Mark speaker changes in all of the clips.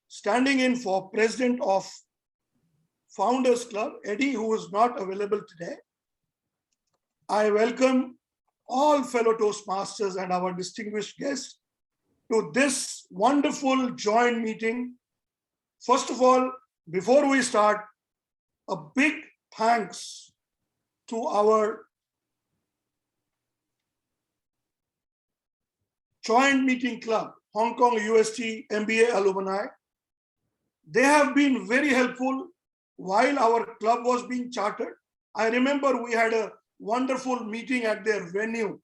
Speaker 1: standing in for President of Founders Club, Eddie, who is not available today. I welcome all fellow Toastmasters and our distinguished guests to this wonderful joint meeting. First of all, before we start, a big thanks to our joint meeting club, Hong Kong HKUSTMBA alumni. They have been very helpful while our club was being chartered. I remember we had a wonderful meeting at their venue.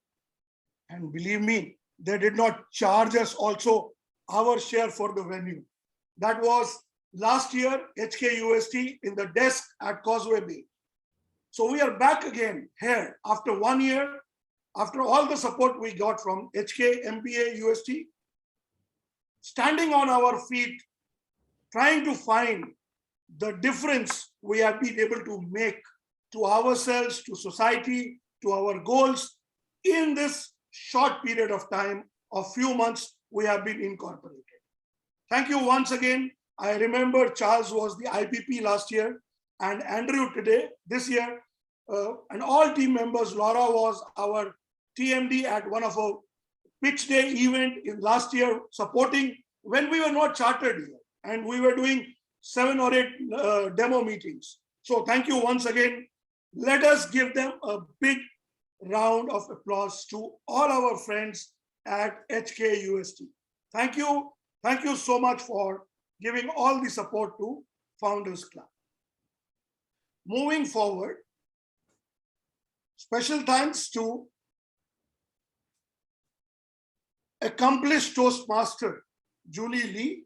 Speaker 1: And believe me, they did not charge us also our share for the venue. That was last year, HKUST in the desk at Causeway Bay. So we are back again here after 1 year, after all the support we got from HKMBA UST, standing on our feet, trying to find the difference we have been able to make to ourselves, to society, to our goals in this short period of time, a few months we have been incorporated. Thank you once again. I remember Charles was the IPP last year and Andrew this year, and all team members. Laura was our TMD at one of our pitch day event in last year, supporting when we were not chartered here and we were doing 7 or 8 demo meetings. So thank you once again. Let us give them a big round of applause to all our friends at HKUST. Thank you. Thank you so much for giving all the support to Founders Club. Moving forward, special thanks to accomplished Toastmaster Julie Lee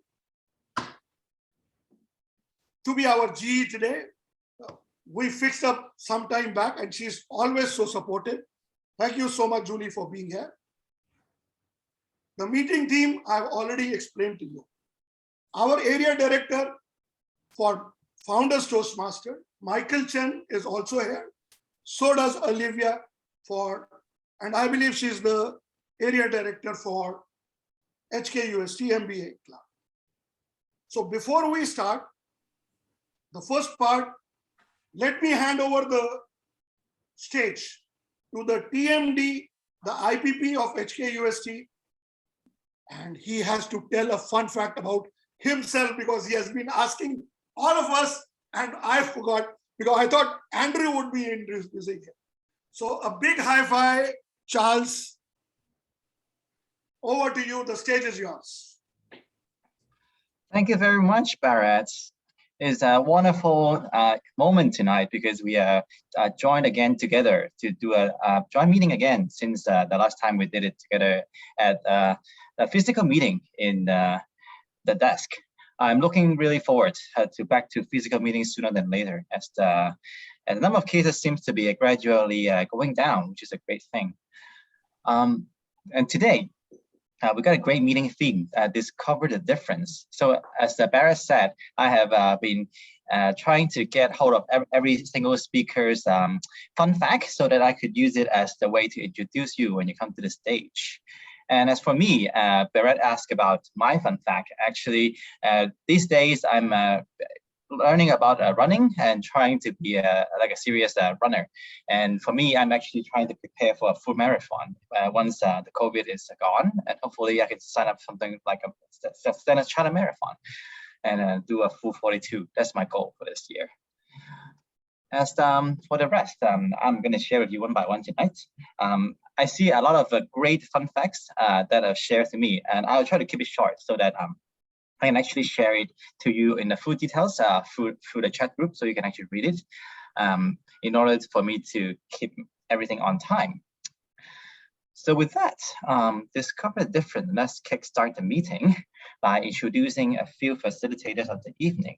Speaker 1: to be our GE today. We fixed up some time back and she's always so supportive. Thank you so much, Julie, for being here. The meeting theme I've already explained to you. Our area director for Founders Toastmaster, Michael Chen, is also here. So does Olivia and I believe she's the area director for HKUSTMBA club. So before we start, the first part, let me hand over the stage to the TMD, the IPP of HKUST, and he has to tell a fun fact about himself because he has been asking all of us and I forgot because I thought Andrew would be introducing him. So a big high five, Charles. Over to you, the stage is yours.
Speaker 2: Thank you very much, Bharat. It's a wonderful moment tonight because we are joined again together to do a joint meeting again since the last time we did it together at a physical meeting in the desk. I'm looking really forward back to physical meetings sooner than later as the number of cases seems to be gradually going down, which is a great thing. And today, we got a great meeting theme, discover the difference. So as Bharat said, I have been trying to get hold of every single speaker's fun fact so that I could use it as the way to introduce you when you come to the stage. And as for me, Bharat asked about my fun fact. Actually, these days I'm learning about running and trying to be like a serious runner. And for me, I'm actually trying to prepare for a full marathon once the COVID is gone, and hopefully I can sign up something like a Standard Chartered marathon and do a full 42. That's my goal for this year. As for the rest, I'm going to share with you one by one tonight. I see a lot of great fun facts that are shared to me, and I'll try to keep it short so that I can actually share it to you in the full details through the chat group, so you can actually read it in order for me to keep everything on time. So with that, discover the difference. Let's kickstart the meeting by introducing a few facilitators of the evening.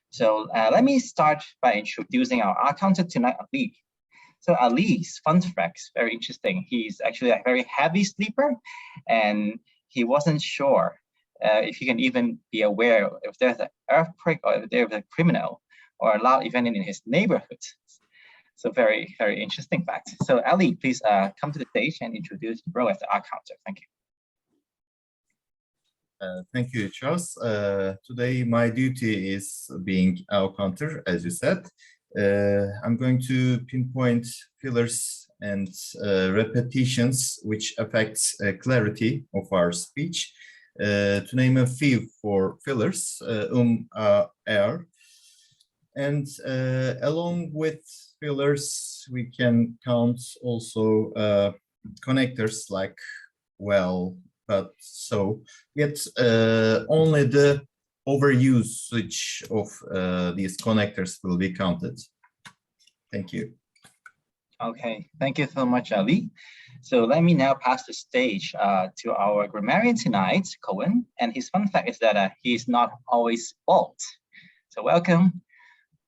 Speaker 2: So let me start by introducing our accountant tonight, Ali. So Ali's fun facts, very interesting. He's actually a very heavy sleeper, and he wasn't sure if he can even be aware if there's an earthquake or if there's a criminal or a loud event in his neighborhood. So very, very interesting fact. So Ali, please come to the stage and introduce your role as the art counter. Thank you.
Speaker 3: Thank you, Charles. Today, my duty is being our counter, as you said. I'm going to pinpoint fillers and repetitions which affects clarity of our speech. To name a few for fillers, are. And along with fillers, we can count also connectors like well, but so, yet only the overusage of these connectors will be counted. Thank you.
Speaker 2: Okay, thank you so much, Ali. So let me now pass the stage to our grammarian tonight, Cohen. And his fun fact is that he's not always bald. So welcome,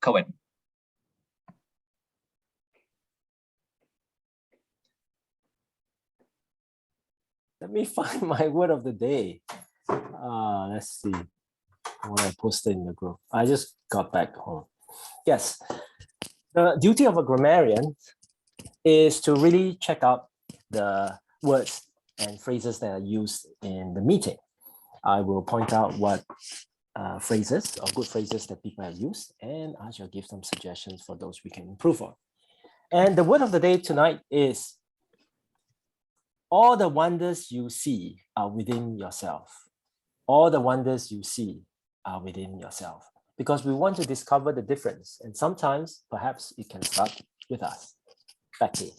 Speaker 2: Cohen.
Speaker 4: Let me find my word of the day. Let's see what I posted in the group. I just got back home. Yes, the duty of a grammarian is to really check out the words and phrases that are used in the meeting. I will point out what phrases or good phrases that people have used, and I shall give some suggestions for those we can improve on. And the word of the day tonight is all the wonders you see are within yourself. All the wonders you see are within yourself, because we want to discover the difference. And sometimes perhaps it can start with us. Back to you.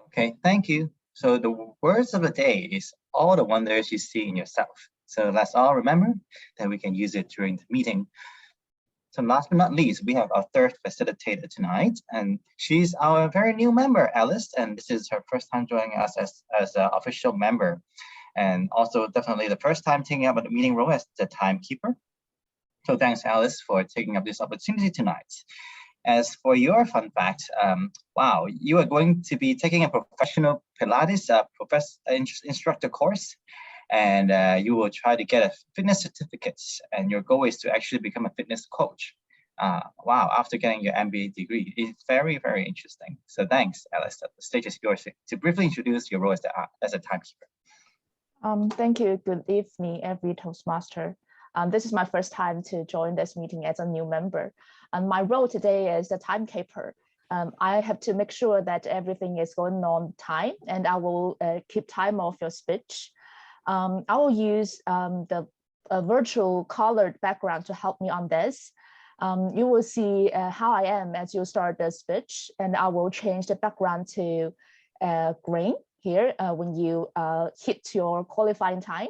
Speaker 2: Okay, thank you. So the words of the day is all the wonders you see in yourself. So let's all remember that we can use it during the meeting. So last but not least, we have our third facilitator tonight, and she's our very new member, Alice, and this is her first time joining us as an official member, and also definitely the first time taking up a meeting role as the timekeeper. So thanks, Alice, for taking up this opportunity tonight. As for your fun fact, wow, you are going to be taking a professional Pilates instructor course, and you will try to get a fitness certificate, and your goal is to actually become a fitness coach. Wow, after getting your MBA degree, it's very, very interesting. So thanks, Alice. The stage is yours to briefly introduce your role as a timekeeper.
Speaker 5: Thank you. Good evening, every Toastmaster. This is my first time to join this meeting as a new member. And my role today is the timekeeper. I have to make sure that everything is going on time, and I will keep time of your speech. I will use the virtual colored background to help me on this. You will see how I am as you start the speech, and I will change the background to green here when you hit your qualifying time,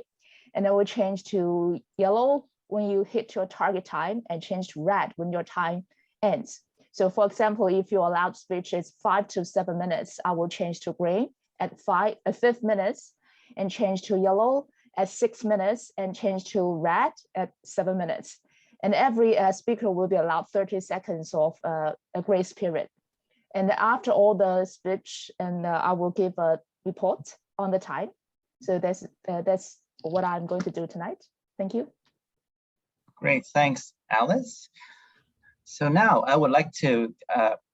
Speaker 5: and I will change to yellow when you hit your target time, and change to red when your time ends. So for example, if your allowed speech is 5 to 7 minutes, I will change to green at 5 minutes, and change to yellow at 6 minutes, and change to red at 7 minutes. And every speaker will be allowed 30 seconds of a grace period. And after all the speech, and I will give a report on the time. So that's what I'm going to do tonight. Thank you.
Speaker 2: Great, thanks, Alice. So now I would like to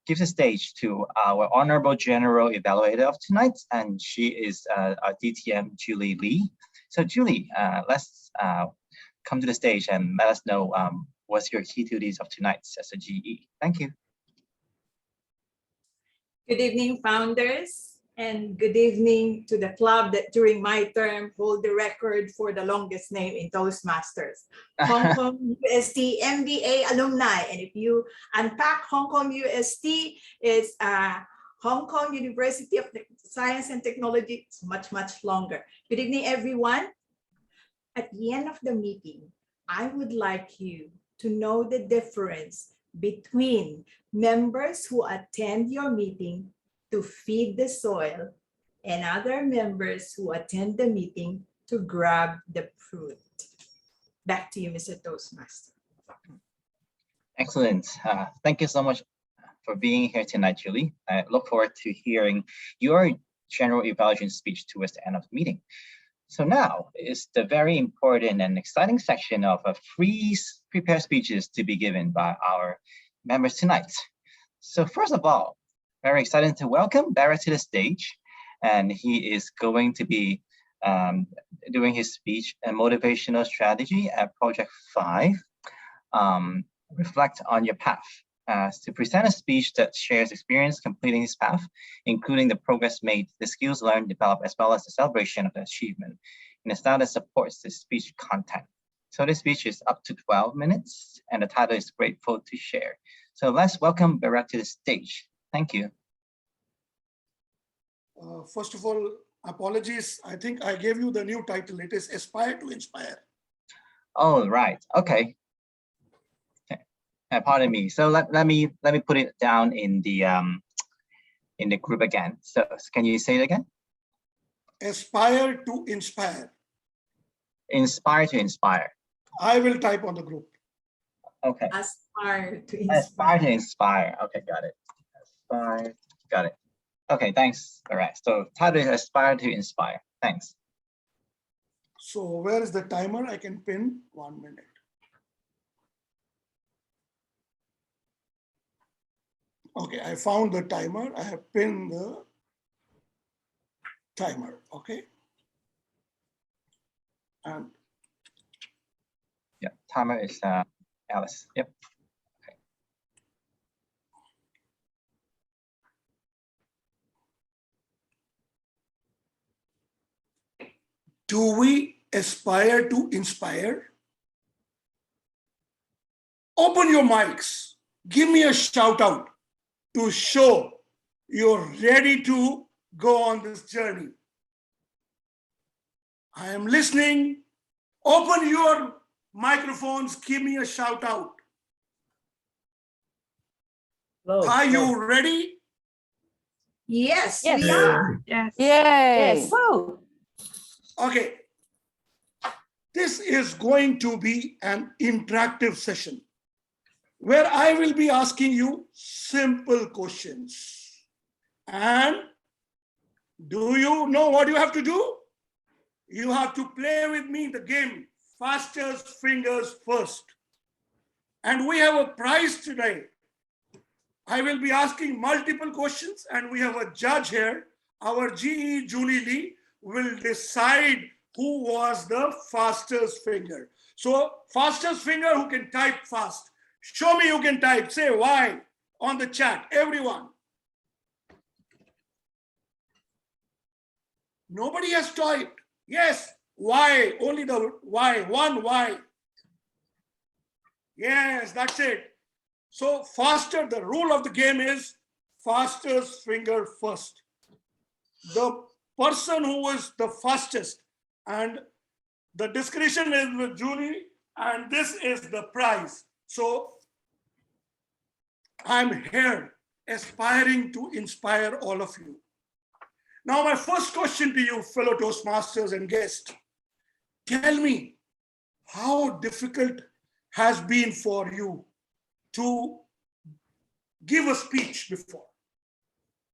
Speaker 2: give the stage to our Honorable General Evaluator of tonight, and she is our DTM, Julie Lee. So Julie, let's come to the stage and let us know what's your key duties of tonight as a GE. Thank you.
Speaker 6: Good evening, founders, and good evening to the club that during my term hold the record for the longest name in Toastmasters, Hong Kong HKUSTMBA Alumni. And if you unpack Hong Kong UST, it's Hong Kong University of Science and Technology. It's much, much longer. Good evening, everyone. At the end of the meeting, I would like you to know the difference between members who attend your meeting to feed the soil and other members who attend the meeting to grab the fruit. Back to you, Mr. Toastmaster.
Speaker 2: Excellent. Thank you so much for being here tonight, Julie. I look forward to hearing your general evaluation speech towards the end of the meeting. So now is the very important and exciting section of prepared speeches to be given by our members tonight. So first of all, very excited to welcome Barrett to the stage. and he is going to be doing his speech and motivational strategy at Project 5. Reflect on your path. To present a speech that shares experience completing his path, including the progress made, the skills learned, developed, as well as the celebration of the achievement in a style that supports the speech content. So this speech is up to 12 minutes, and the title is Grateful to Share. So let's welcome Bharat to the stage. Thank you.
Speaker 1: First of all, apologies. I think I gave you the new title. It is Aspire to Inspire.
Speaker 2: Oh, right. Okay. Pardon me. So let me put it down in the group again. So can you say it again?
Speaker 1: Aspire to inspire.
Speaker 2: Inspire to inspire.
Speaker 1: I will type on the group.
Speaker 2: Okay.
Speaker 6: Aspire to inspire.
Speaker 2: Aspire to inspire. Okay, got it. Aspire. Got it. Okay, thanks. All right. So title is Aspire to Inspire. Thanks.
Speaker 1: So where is the timer? I can pin 1 minute. Okay, I found the timer. I have pinned the timer. Okay. And
Speaker 2: yeah, timer is Alice. Yep. Okay.
Speaker 1: do we aspire to inspire? Open your mics. Give me a shout out to show you're ready to go on this journey. I am listening. Open your microphones. Give me a shout out.
Speaker 4: Hello.
Speaker 1: Are you ready?
Speaker 6: Yes,
Speaker 5: Yes.
Speaker 6: we are.
Speaker 7: Yes.
Speaker 5: Yay.
Speaker 7: Yes.
Speaker 1: Okay. This is going to be an interactive session where I will be asking you simple questions. And do you know what you have to do? You have to play with me the game fastest fingers first. And we have a prize today. I will be asking multiple questions, and we have a judge here. Our GE Julie Lee will decide who was the fastest finger. So fastest finger who can type fast. Show me you can type. Say Y on the chat, everyone. Nobody has typed. Yes, Y, only the Y, one Y. Yes, that's it. So faster, the rule of the game is fastest finger first. The person who was the fastest, and the discretion is with Julie, and this is the prize. So I'm here aspiring to inspire all of you. Now, my first question to you, fellow Toastmasters and guests, tell me how difficult has been for you to give a speech before.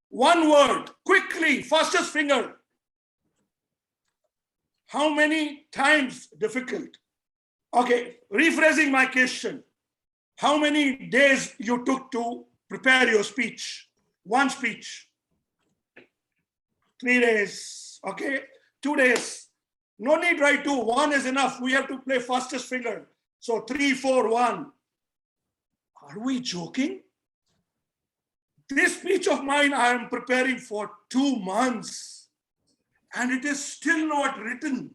Speaker 1: One word, quickly, fastest finger. How many times difficult? Okay, rephrasing my question. How many days you took to prepare your speech? One speech. 3 days, okay? 2 days. No need write 2, 1 is enough. We have to play fastest finger. So 3, 4, 1. Are we joking? This speech of mine I am preparing for 2 months, and it is still not written.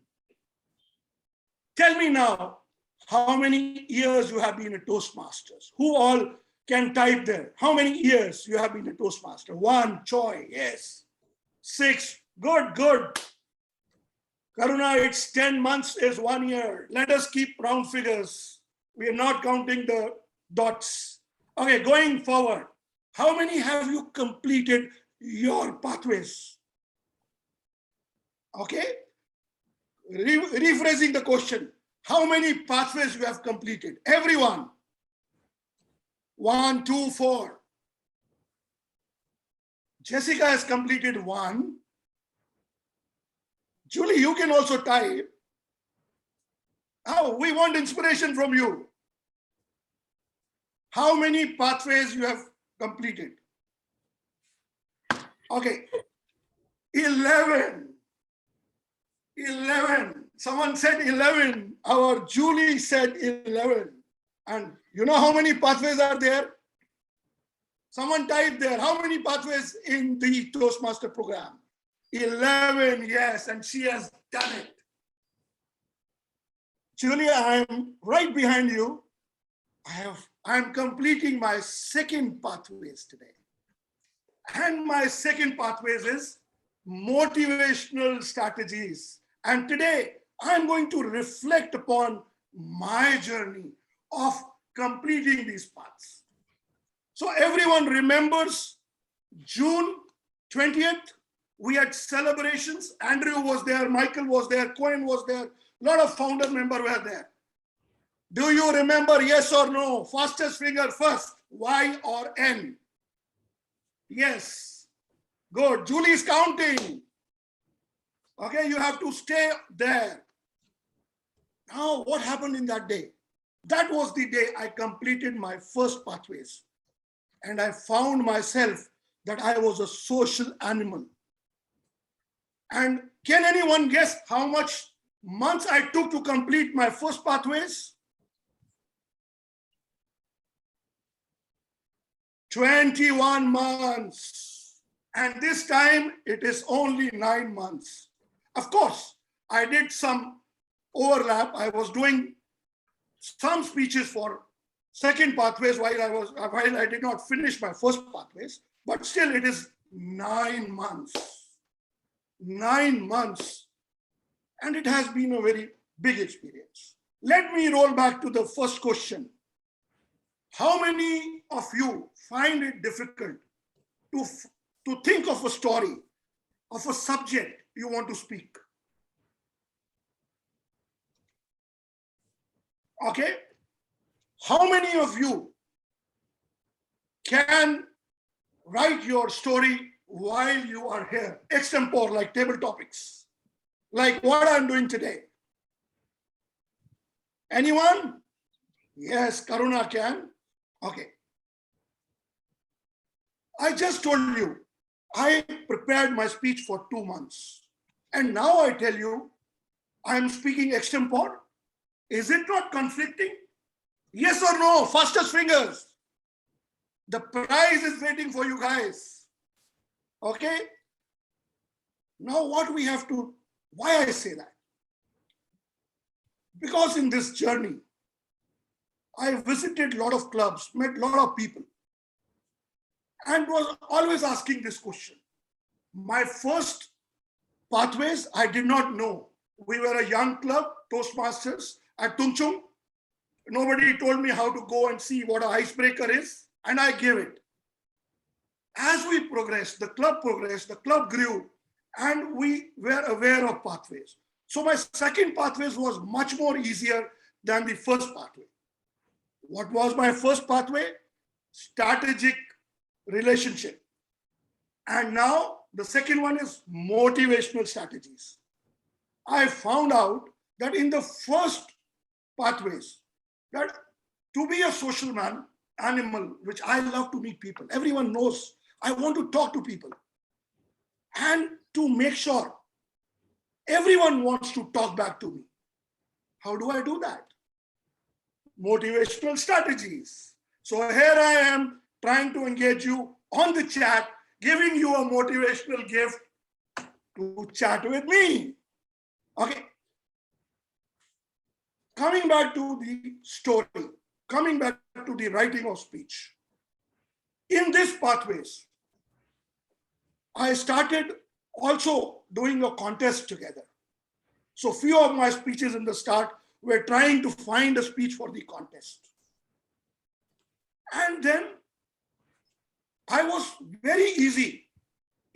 Speaker 1: Tell me now, how many years you have been a Toastmasters? Who all can type there? How many years you have been a Toastmaster? 1, Choi, yes. 6, good, good. Karuna, it's 10 months is 1 year. Let us keep round figures. We are not counting the dots. Okay, going forward. How many have you completed your pathways? Okay. Rephrasing the question. How many pathways you have completed? Everyone. 1, 2, 4. Jessica has completed 1. Julie, you can also type. Oh, we want inspiration from you. How many pathways you have completed? Okay. 11. 11. Someone said 11. Our Julie said 11. And you know how many pathways are there? Someone typed there, how many pathways in the Toastmaster program? 11, yes, and she has done it. Julia, I'm right behind you. I'm completing my second pathways today. And my second pathways is motivational strategies. And today I'm going to reflect upon my journey of completing these paths. So everyone remembers June 20th, we had celebrations. Andrew was there, Michael was there, Cohen was there, a lot of founder members were there. Do you remember, yes or no? Fastest finger first, Y or N? Yes. Good. Julie's counting. Okay, you have to stay there. Now, what happened in that day? That was the day I completed my first pathways. And I found myself that I was a social animal. And can anyone guess how much months I took to complete my first pathways? 21 months. And this time it is only 9 months. Of course, I did some overlap. I was doing some speeches for second pathways while I did not finish my first pathways, but still it is 9 months. 9 months. And it has been a very big experience. Let me roll back to the first question. How many of you find it difficult to think of a story, of a subject you want to speak? Okay. How many of you can write your story while you are here? Extempore, like table topics, like what I'm doing today. Anyone? Yes, Karuna can. Okay. I just told you, I prepared my speech for 2 months. And now I tell you, I'm speaking extempore. Is it not conflicting? Yes or no? Fastest fingers. The prize is waiting for you guys. Okay? Now what we have to, why I say that? Because in this journey, I visited a lot of clubs, met a lot of people, and was always asking this question. My first pathways, I did not know. We were a young club, Toastmasters at Tungchung. Nobody told me how to go and see what an icebreaker is, and I gave it. As we progressed, the club grew, and we were aware of pathways. So my second pathways was much more easier than the first pathway. What was my first pathway? Strategic relationship. And now the second one is motivational strategies. I found out that in the first pathways, that to be a social animal, which I love to meet people, everyone knows I want to talk to people, and to make sure everyone wants to talk back to me. How do I do that? Motivational strategies. So here I am trying to engage you on the chat, giving you a motivational gift to chat with me. Okay. Coming back to the story, coming back to the writing of speech. In this pathways, I started also doing a contest together. So few of my speeches in the start were trying to find a speech for the contest. And then I was very easy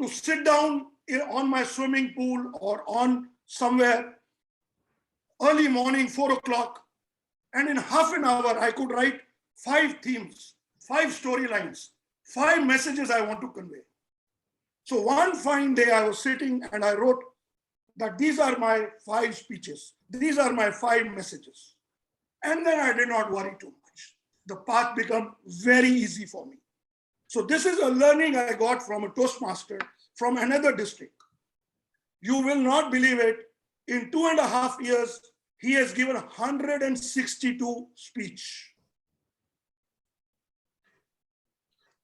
Speaker 1: to sit down on my swimming pool or on somewhere early morning, 4 o'clock, and in half an hour, I could write 5 themes, 5 storylines, 5 messages I want to convey. So one fine day I was sitting and I wrote that these are my 5 speeches. These are my 5 messages. And then I did not worry too much. The path became very easy for me. So this is a learning I got from a Toastmaster from another district. You will not believe it. In 2.5 years, he has given 162 speech.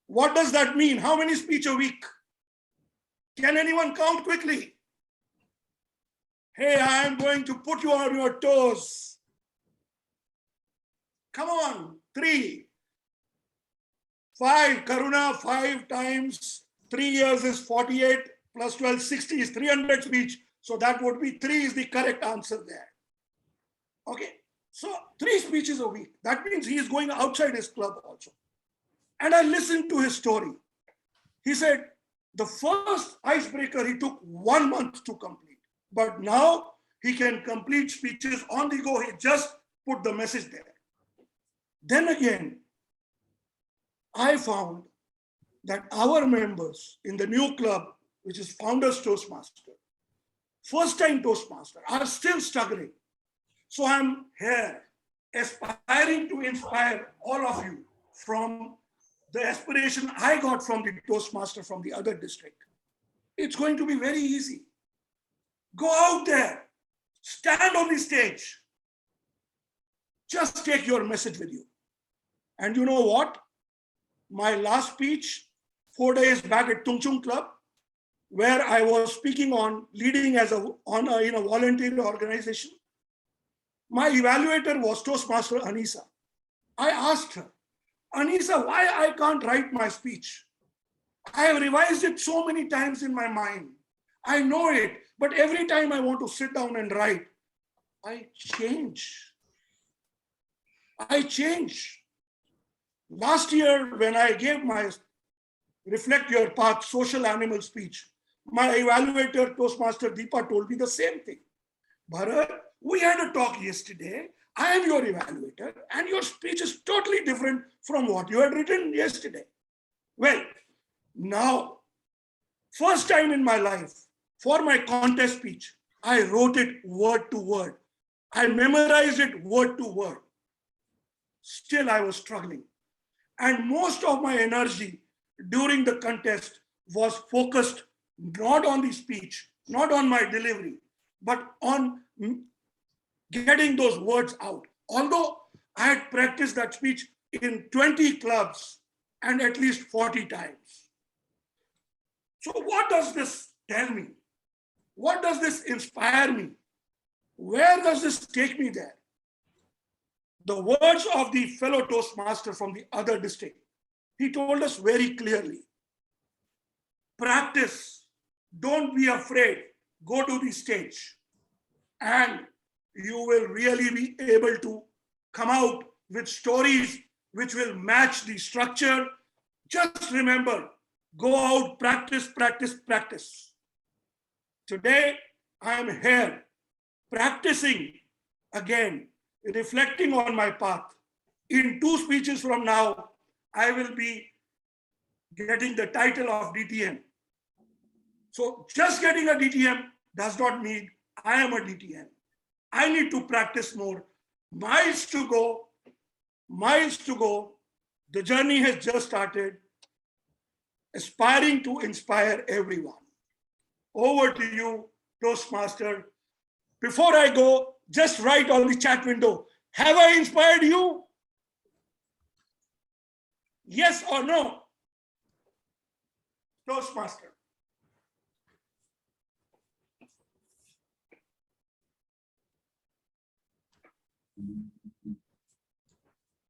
Speaker 1: What does that mean? How many speech a week? Can anyone count quickly? Hey, I am going to put you on your toes. Come on, 3. 5, Karuna, 5 times 3 years is 48, plus 12, 60 is 300 speech. So that would be 3 is the correct answer there. Okay, so 3 speeches a week. That means he is going outside his club also. And I listened to his story. He said the first icebreaker he took 1 month to complete. But now he can complete speeches on the go. He just put the message there. Then again, I found that our members in the new club, which is Founders Toastmaster, first-time Toastmaster, are still struggling. So I'm here aspiring to inspire all of you from the aspiration I got from the Toastmaster from the other district. It's going to be very easy. Go out there, stand on the stage, just take your message with you. And you know what? My last speech, 4 days back at Tungchung Club, where I was speaking on leading in a volunteer organization, my evaluator was Toastmaster Anisa. I asked her, Anisa, why I can't write my speech? I have revised it so many times in my mind. I know it, but every time I want to sit down and write, I change. Last year, when I gave my Reflect Your Path social animal speech, my evaluator, Toastmaster Deepa, told me the same thing. Bharat, we had a talk yesterday. I am your evaluator, and your speech is totally different from what you had written yesterday. Well, now, first time in my life, for my contest speech, I wrote it word to word. I memorized it word to word. Still, I was struggling. And most of my energy during the contest was focused not on the speech, not on my delivery, but on getting those words out. Although I had practiced that speech in 20 clubs and at least 40 times. So what does this tell me? What does this inspire me? Where does this take me there? The words of the fellow Toastmaster from the other district, he told us very clearly, practice, don't be afraid, go to the stage, and you will really be able to come out with stories which will match the structure. Just remember, go out, practice, practice, practice. Today, I am here practicing again, reflecting on my path. In 2 speeches from now, I will be getting the title of DTM. So just getting a DTM does not mean I am a DTM. I need to practice more. Miles to go, miles to go. The journey has just started. Aspiring to inspire everyone. Over to you, Toastmaster. Before I go, just write on the chat window, have I inspired you? Yes or no? Toastmaster.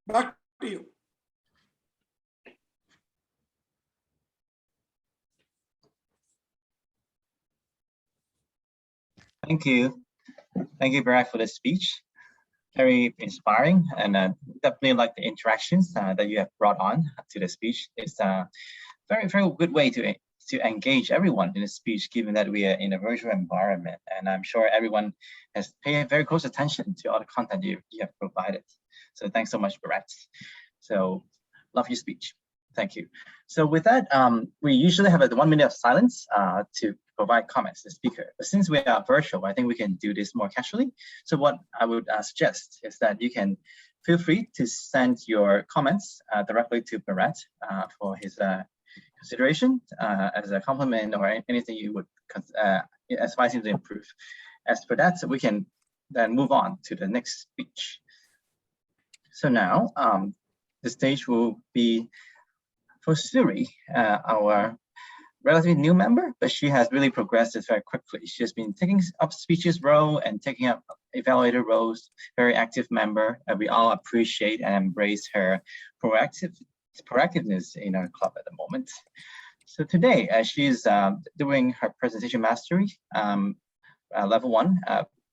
Speaker 1: Back to you.
Speaker 2: Thank you. Thank you, Barack, for the speech. Very inspiring, and definitely like the interactions that you have brought on to the speech. It's a very, very good way to engage everyone in the speech, given that we are in a virtual environment. And I'm sure everyone has paid very close attention to all the content you have provided. So thanks so much, Barack. So love your speech. Thank you. So with that, we usually have a 1 minute of silence to provide comments to the speaker. But since we are virtual, I think we can do this more casually. So what I would suggest is that you can feel free to send your comments directly to Bharat for his consideration as a compliment or anything you would advise him to improve. As for that, so we can then move on to the next speech. So now the stage will be for Suri, our relatively new member, but she has really progressed very quickly. She has been taking up speeches role and taking up evaluator roles, very active member, and we all appreciate and embrace her proactiveness in our club at the moment. So today, she's doing her presentation mastery, level 1,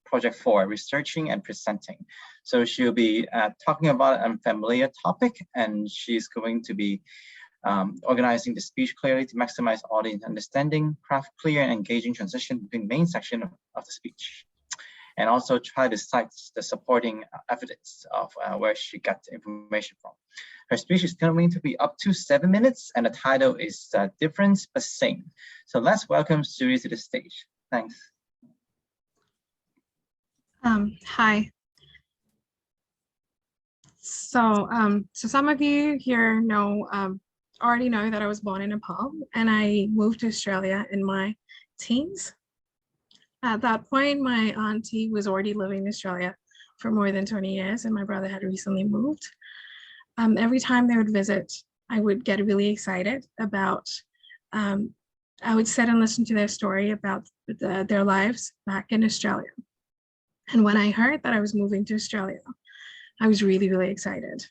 Speaker 2: project 4, researching and presenting. So she'll be talking about an unfamiliar topic, and she's going to be organizing the speech clearly to maximize audience understanding, craft clear and engaging transition between main section of the speech, and also try to cite the supporting evidence of where she got the information from. Her speech is going to be up to 7 minutes, and the title is Difference but Same. So let's welcome Suri to the stage. Thanks.
Speaker 7: Hi. So some of you here already know that I was born in Nepal and I moved to Australia in my teens. At that point, my auntie was already living in Australia for more than 20 years and my brother had recently moved. Every time they would visit, I would get really excited about, I would sit and listen to their story about their lives back in Australia. And when I heard that I was moving to Australia, I was really, really excited.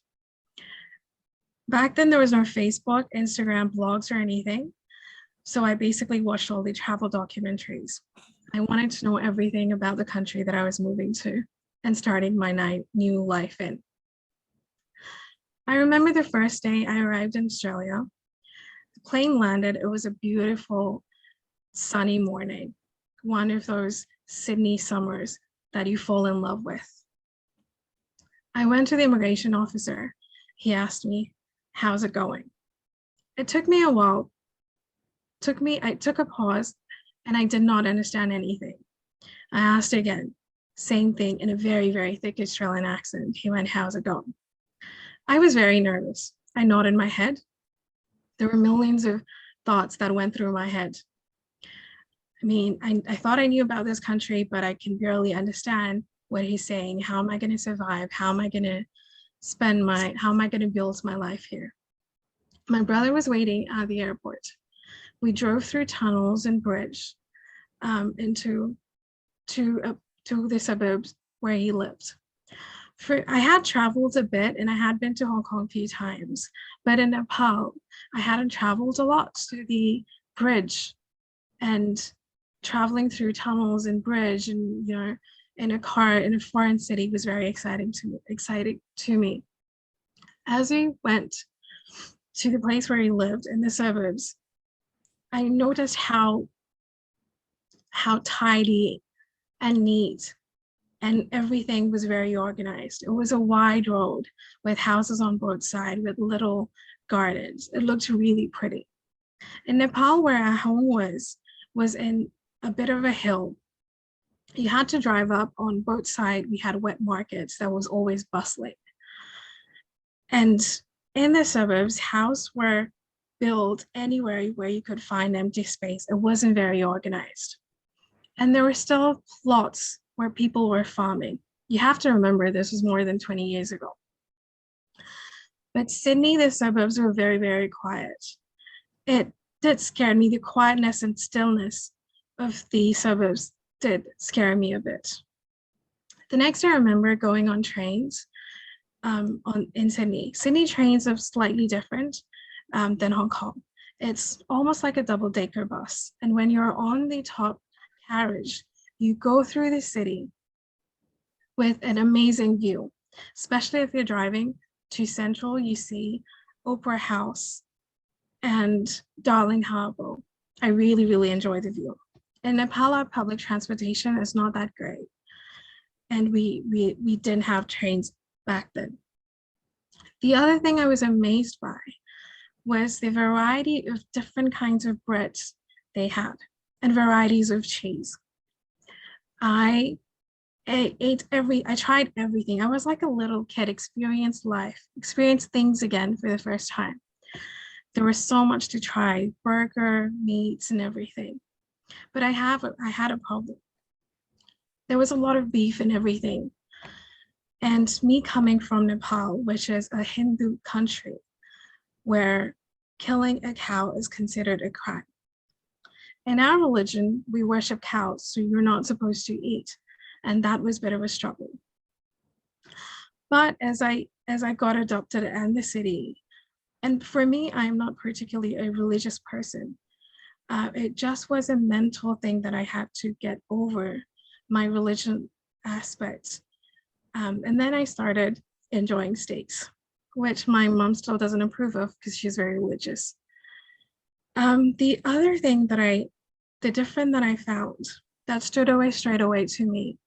Speaker 7: Back then, there was no Facebook, Instagram, blogs, or anything. So I basically watched all the travel documentaries. I wanted to know everything about the country that I was moving to and starting my new life in. I remember the first day I arrived in Australia. The plane landed. It was a beautiful, sunny morning, one of those Sydney summers that you fall in love with. I went to the immigration officer. He asked me, "How's it going?" It took me a while. I took a pause and I did not understand anything. I asked again, same thing in a very, very thick Australian accent. He went, "How's it going?" I was very nervous. I nodded my head. There were millions of thoughts that went through my head. I mean, I thought I knew about this country, but I can barely understand what he's saying. How am I going to survive? How am I going to how am I going to build my life here? My brother was waiting at the airport. We drove through tunnels and bridge to the suburbs where he lived. I had traveled a bit and I had been to Hong Kong a few times, but in Nepal, I hadn't traveled a lot. So the bridge and traveling through tunnels and bridge and, in a car in a foreign city was very exciting to me. As we went to the place where he lived in the suburbs, I noticed how tidy and neat and everything was very organized. It was a wide road with houses on both sides with little gardens. It looked really pretty. In Nepal, where our home was in a bit of a hill. You had to drive up on both sides. We had wet markets that was always bustling. And in the suburbs, houses were built anywhere where you could find empty space. It wasn't very organized. And there were still plots where people were farming. You have to remember this was more than 20 years ago. But Sydney, the suburbs were very, very quiet. It did scare me. The quietness and stillness of the suburbs did scare me a bit. The next I remember going on trains in Sydney. Sydney trains are slightly different than Hong Kong. It's almost like a double-decker bus. And when you're on the top carriage, you go through the city with an amazing view, especially if you're driving to Central, you see Opera House and Darling Harbour. I really, really enjoy the view. In Nepal, our public transportation is not that great. And we didn't have trains back then. The other thing I was amazed by was the variety of different kinds of breads they had and varieties of cheese. I tried everything. I was like a little kid, experienced life, experienced things again for the first time. There was so much to try, burger, meats, and everything. But I had a problem. There was a lot of beef and everything. And me coming from Nepal, which is a Hindu country, where killing a cow is considered a crime. In our religion, we worship cows, so you're not supposed to eat. And that was a bit of a struggle. But as I got adopted in the city, and for me, I'm not particularly a religious person. It just was a mental thing that I had to get over my religion aspects. And then I started enjoying steaks, which my mom still doesn't approve of because she's very religious. The other thing the difference that I found that stood away straight away to me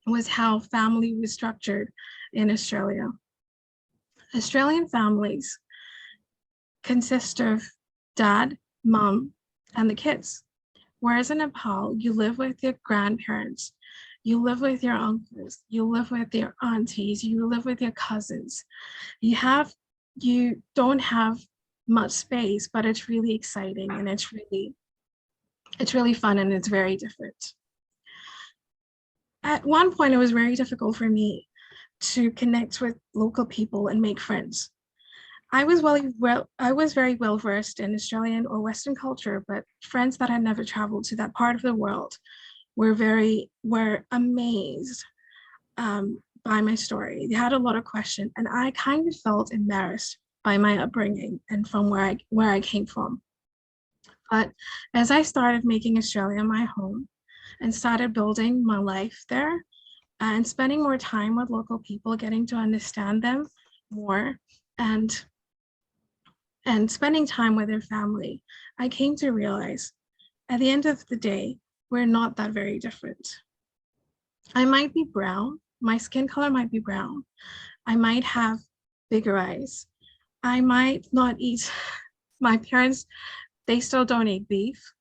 Speaker 7: was how family was structured in Australia. Australian families consist of dad, mom, and the kids. Whereas in Nepal, you live with your grandparents, you live with your uncles, you live with your aunties, you live with your cousins. You don't have much space, but it's really exciting and it's really fun and it's very different. At one point, it was very difficult for me to connect with local people and make friends. I was very well versed in Australian or Western culture, but friends that had never traveled to that part of the world were amazed by my story. They had a lot of questions, and I kind of felt embarrassed by my upbringing and from where I came from. But as I started making Australia my home and started building my life there and spending more time with local people, getting to understand them more and spending time with their family, I came to realize at the end of the day, we're not that very different. I might be brown, my skin color might be brown. I might have bigger eyes. I might not eat, my parents, they still don't eat beef.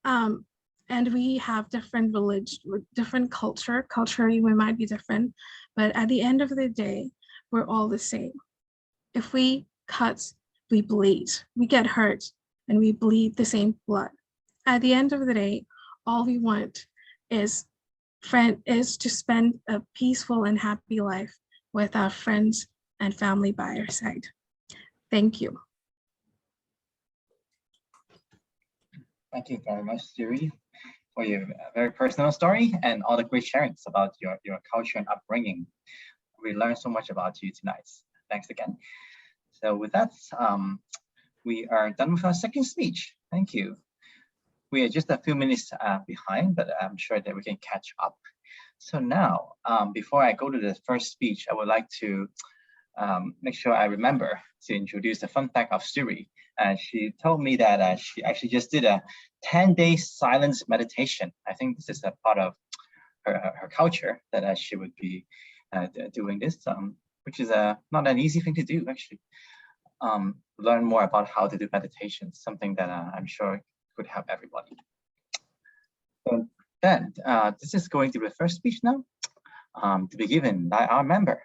Speaker 7: And we have different religion, different culture. Culturally, we might be different, but at the end of the day, we're all the same. If we cut, we bleed, we get hurt, and we bleed the same blood. At the end of the day, all we want is to spend a peaceful and happy life with our friends and family by our side. Thank you.
Speaker 2: Thank you very much, Siri, for your very personal story and all the great sharings about your culture and upbringing. We learned so much about you tonight. Thanks again. So with that, we are done with our second speech. Thank you. We are just a few minutes behind, but I'm sure that we can catch up. So now, before I go to the first speech, I would like to make sure I remember to introduce the fun fact of Siri. She told me that she actually just did a 10-day silence meditation. I think this is a part of her culture that she would be doing this, which is not an easy thing to do, actually. Learn more about how to do meditation, something that I'm sure could help everybody. So then, this is going to be the first speech now, to be given by our member,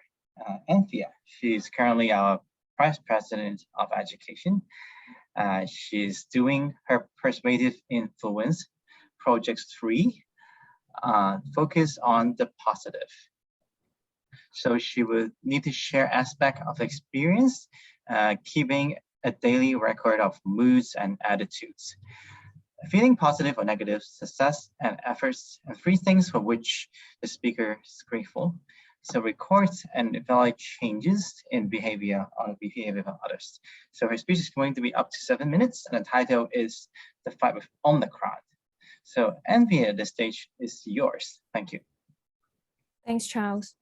Speaker 2: Anthea. She's currently our Vice President of Education. She's doing her Persuasive Influence Project 3, focus on the positive. So she would need to share aspects of the experience, keeping a daily record of moods and attitudes. Feeling positive or negative, success and efforts, and 3 things for which the speaker is grateful. So record and evaluate changes in behavior or the behavior of others. So her speech is going to be up to 7 minutes, and the title is The Fight with Omicron. So Anthea, the stage is yours. Thank you.
Speaker 8: Thanks, Charles.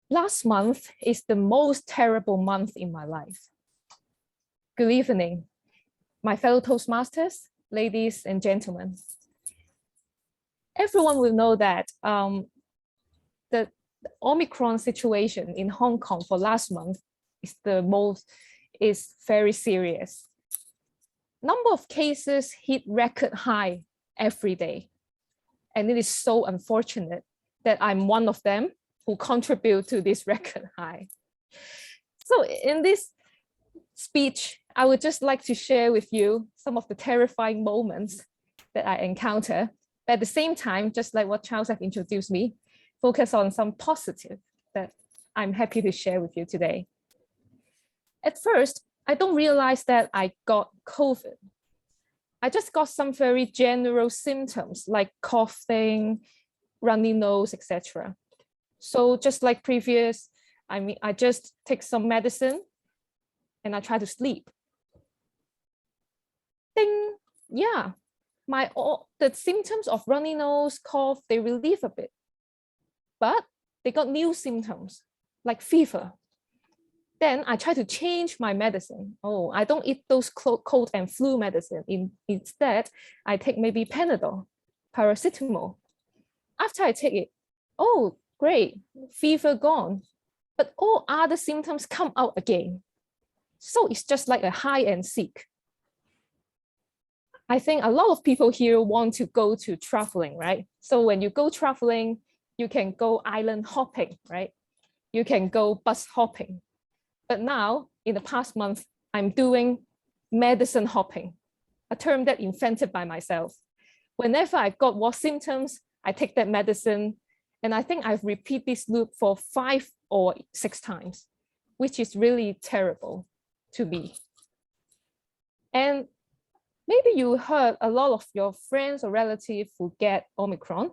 Speaker 8: Last month is the most terrible month in my life. Good evening, my fellow Toastmasters, ladies and gentlemen. Everyone will know that the Omicron situation in Hong Kong for last month is very serious. Number of cases hit record high every day. And it is so unfortunate that I'm one of them who contribute to this record high. So in this speech, I would just like to share with you some of the terrifying moments that I encounter. But at the same time, just like what Charles have introduced me, focus on some positive that I'm happy to share with you today. At first, I don't realize that I got COVID. I just got some very general symptoms like coughing, runny nose, etc. So just like previous, I just take some medicine and I try to sleep. Ding, yeah, the symptoms of runny nose, cough, they relieve a bit. But they got new symptoms like fever. Then I try to change my medicine. Oh, I don't eat those cold and flu medicine. Instead, I take maybe Panadol, paracetamol. After I take it, oh, great, fever gone. But all other symptoms come out again. So it's just like a hide and seek. I think a lot of people here want to go to traveling, right? So when you go traveling, you can go island hopping, right? You can go bus hopping. But now, in the past month, I'm doing medicine hopping, a term that invented by myself. Whenever I've got what symptoms, I take that medicine. And I think I've repeated this loop for 5 or 6 times, which is really terrible to me. And maybe you heard a lot of your friends or relatives who get Omicron.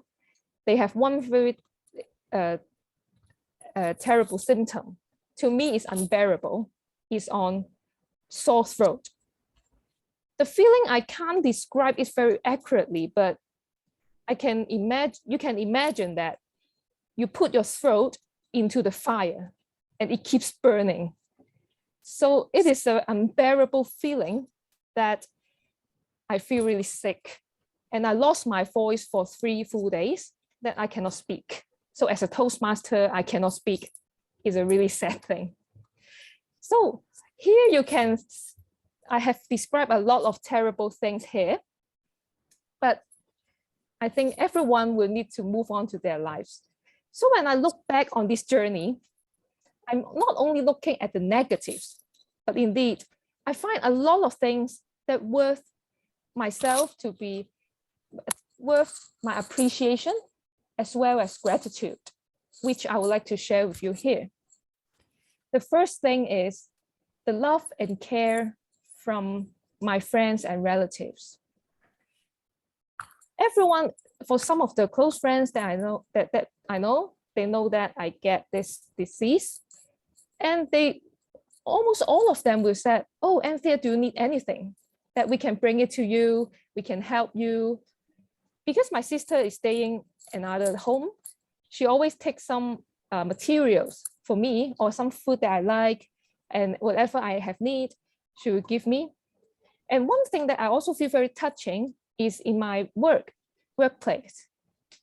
Speaker 8: They have one very terrible symptom. To me, it's unbearable. It's on sore throat. The feeling I can't describe it very accurately, but you can imagine that you put your throat into the fire and it keeps burning. So it is an unbearable feeling that I feel really sick. And I lost my voice for 3 full days that I cannot speak. So as a Toastmaster, I cannot speak. It's a really sad thing. So here I have described a lot of terrible things here, but I think everyone will need to move on to their lives. So when I look back on this journey, I'm not only looking at the negatives, but indeed, I find a lot of things that worth myself to be worth my appreciation as well as gratitude, which I would like to share with you here. The first thing is the love and care from my friends and relatives. Everyone, for some of the close friends that I know, they know that I get this disease, and almost all of them will say, "Oh, Anthea, do you need anything? That we can bring it to you, we can help you." Because my sister is staying another home, she always takes some materials for me or some food that I like, and whatever I have need, she will give me. And one thing that I also feel very touching is in my workplace.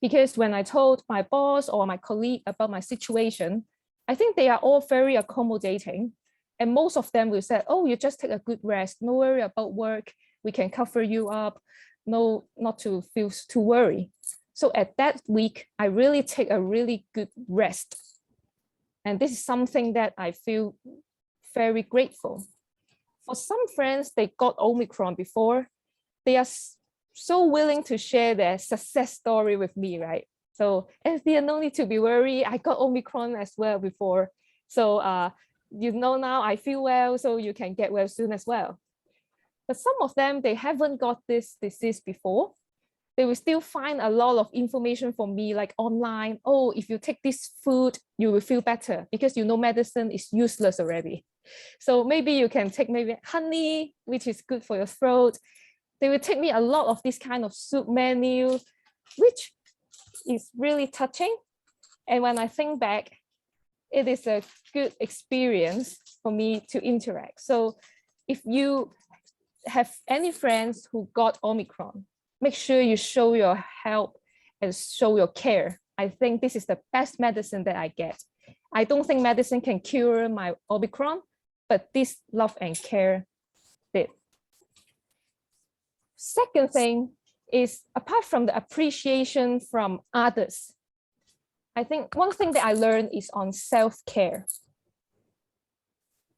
Speaker 8: Because when I told my boss or my colleague about my situation, I think they are all very accommodating. And most of them will say, "Oh, you just take a good rest. No worry about work. We can cover you up. No, not to feel too worried." So at that week, I really take a really good rest. And this is something that I feel very grateful. For some friends, they got Omicron before. They are so willing to share their success story with me, right? So, Anthea, no need to be worried. I got Omicron as well before. So, now I feel well, so you can get well soon as well. But some of them, they haven't got this disease before. They will still find a lot of information from me, like online. "Oh, if you take this food, you will feel better," because medicine is useless already. So maybe you can take maybe honey, which is good for your throat. They will take me a lot of this kind of soup menu, which is really touching. And when I think back, it is a good experience for me to interact. So if you have any friends who got Omicron, make sure you show your help and show your care. I think this is the best medicine that I get. I don't think medicine can cure my Omicron, but this love and care did. Second thing is, apart from the appreciation from others, I think one thing that I learned is on self-care.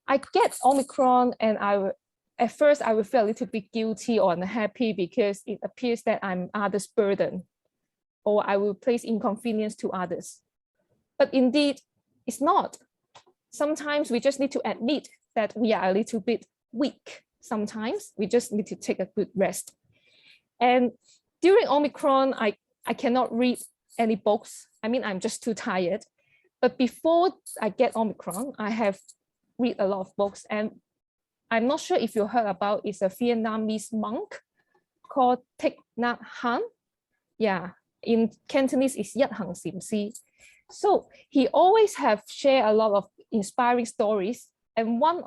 Speaker 8: I get Omicron and at first I will feel a little bit guilty or unhappy because it appears that I'm others' burden, or I will place inconvenience to others. But indeed, it's not. Sometimes we just need to admit that we are a little bit weak. Sometimes we just need to take a good rest. And during Omicron, I cannot read any books. I mean, I'm just too tired. But before I get Omicron, I have read a lot of books, and I'm not sure if you heard about, it's a Vietnamese monk called Thich Nhat Hanh. Yeah, in Cantonese it's Yat Hang Sim Si. So he always have shared a lot of inspiring stories, and one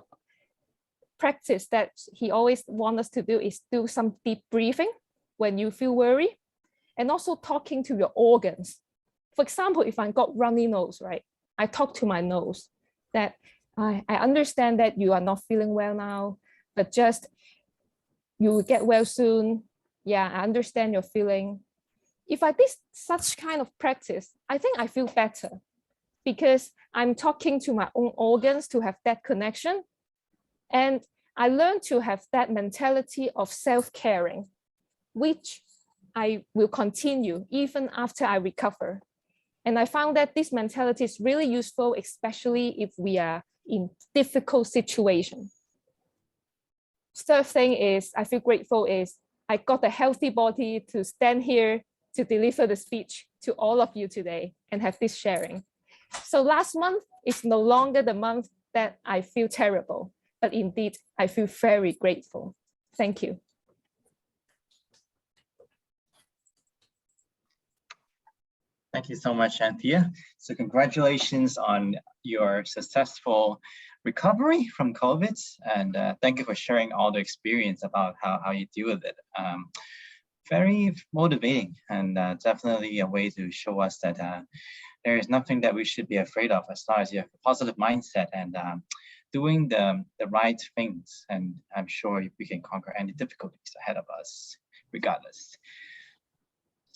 Speaker 8: practice that he always wants us to do is do some deep breathing when you feel worry, and also talking to your organs. For example, if I got runny nose, right, I talk to my nose that I understand that you are not feeling well now, but just you will get well soon. Yeah, I understand your feeling. If I did such kind of practice, I think I feel better because I'm talking to my own organs to have that connection. And I learned to have that mentality of self-caring, which I will continue even after I recover. And I found that this mentality is really useful, especially if we are in difficult situations. Third thing is, I feel grateful is I got a healthy body to stand here to deliver the speech to all of you today and have this sharing. So last month is no longer the month that I feel terrible, but indeed I feel very grateful. Thank you.
Speaker 2: Thank you so much, Anthea. So congratulations on your successful recovery from COVID, and thank you for sharing all the experience about how you deal with it. Very motivating, and definitely a way to show us that there is nothing that we should be afraid of as long as you have a positive mindset and doing the right things. And I'm sure we can conquer any difficulties ahead of us, regardless.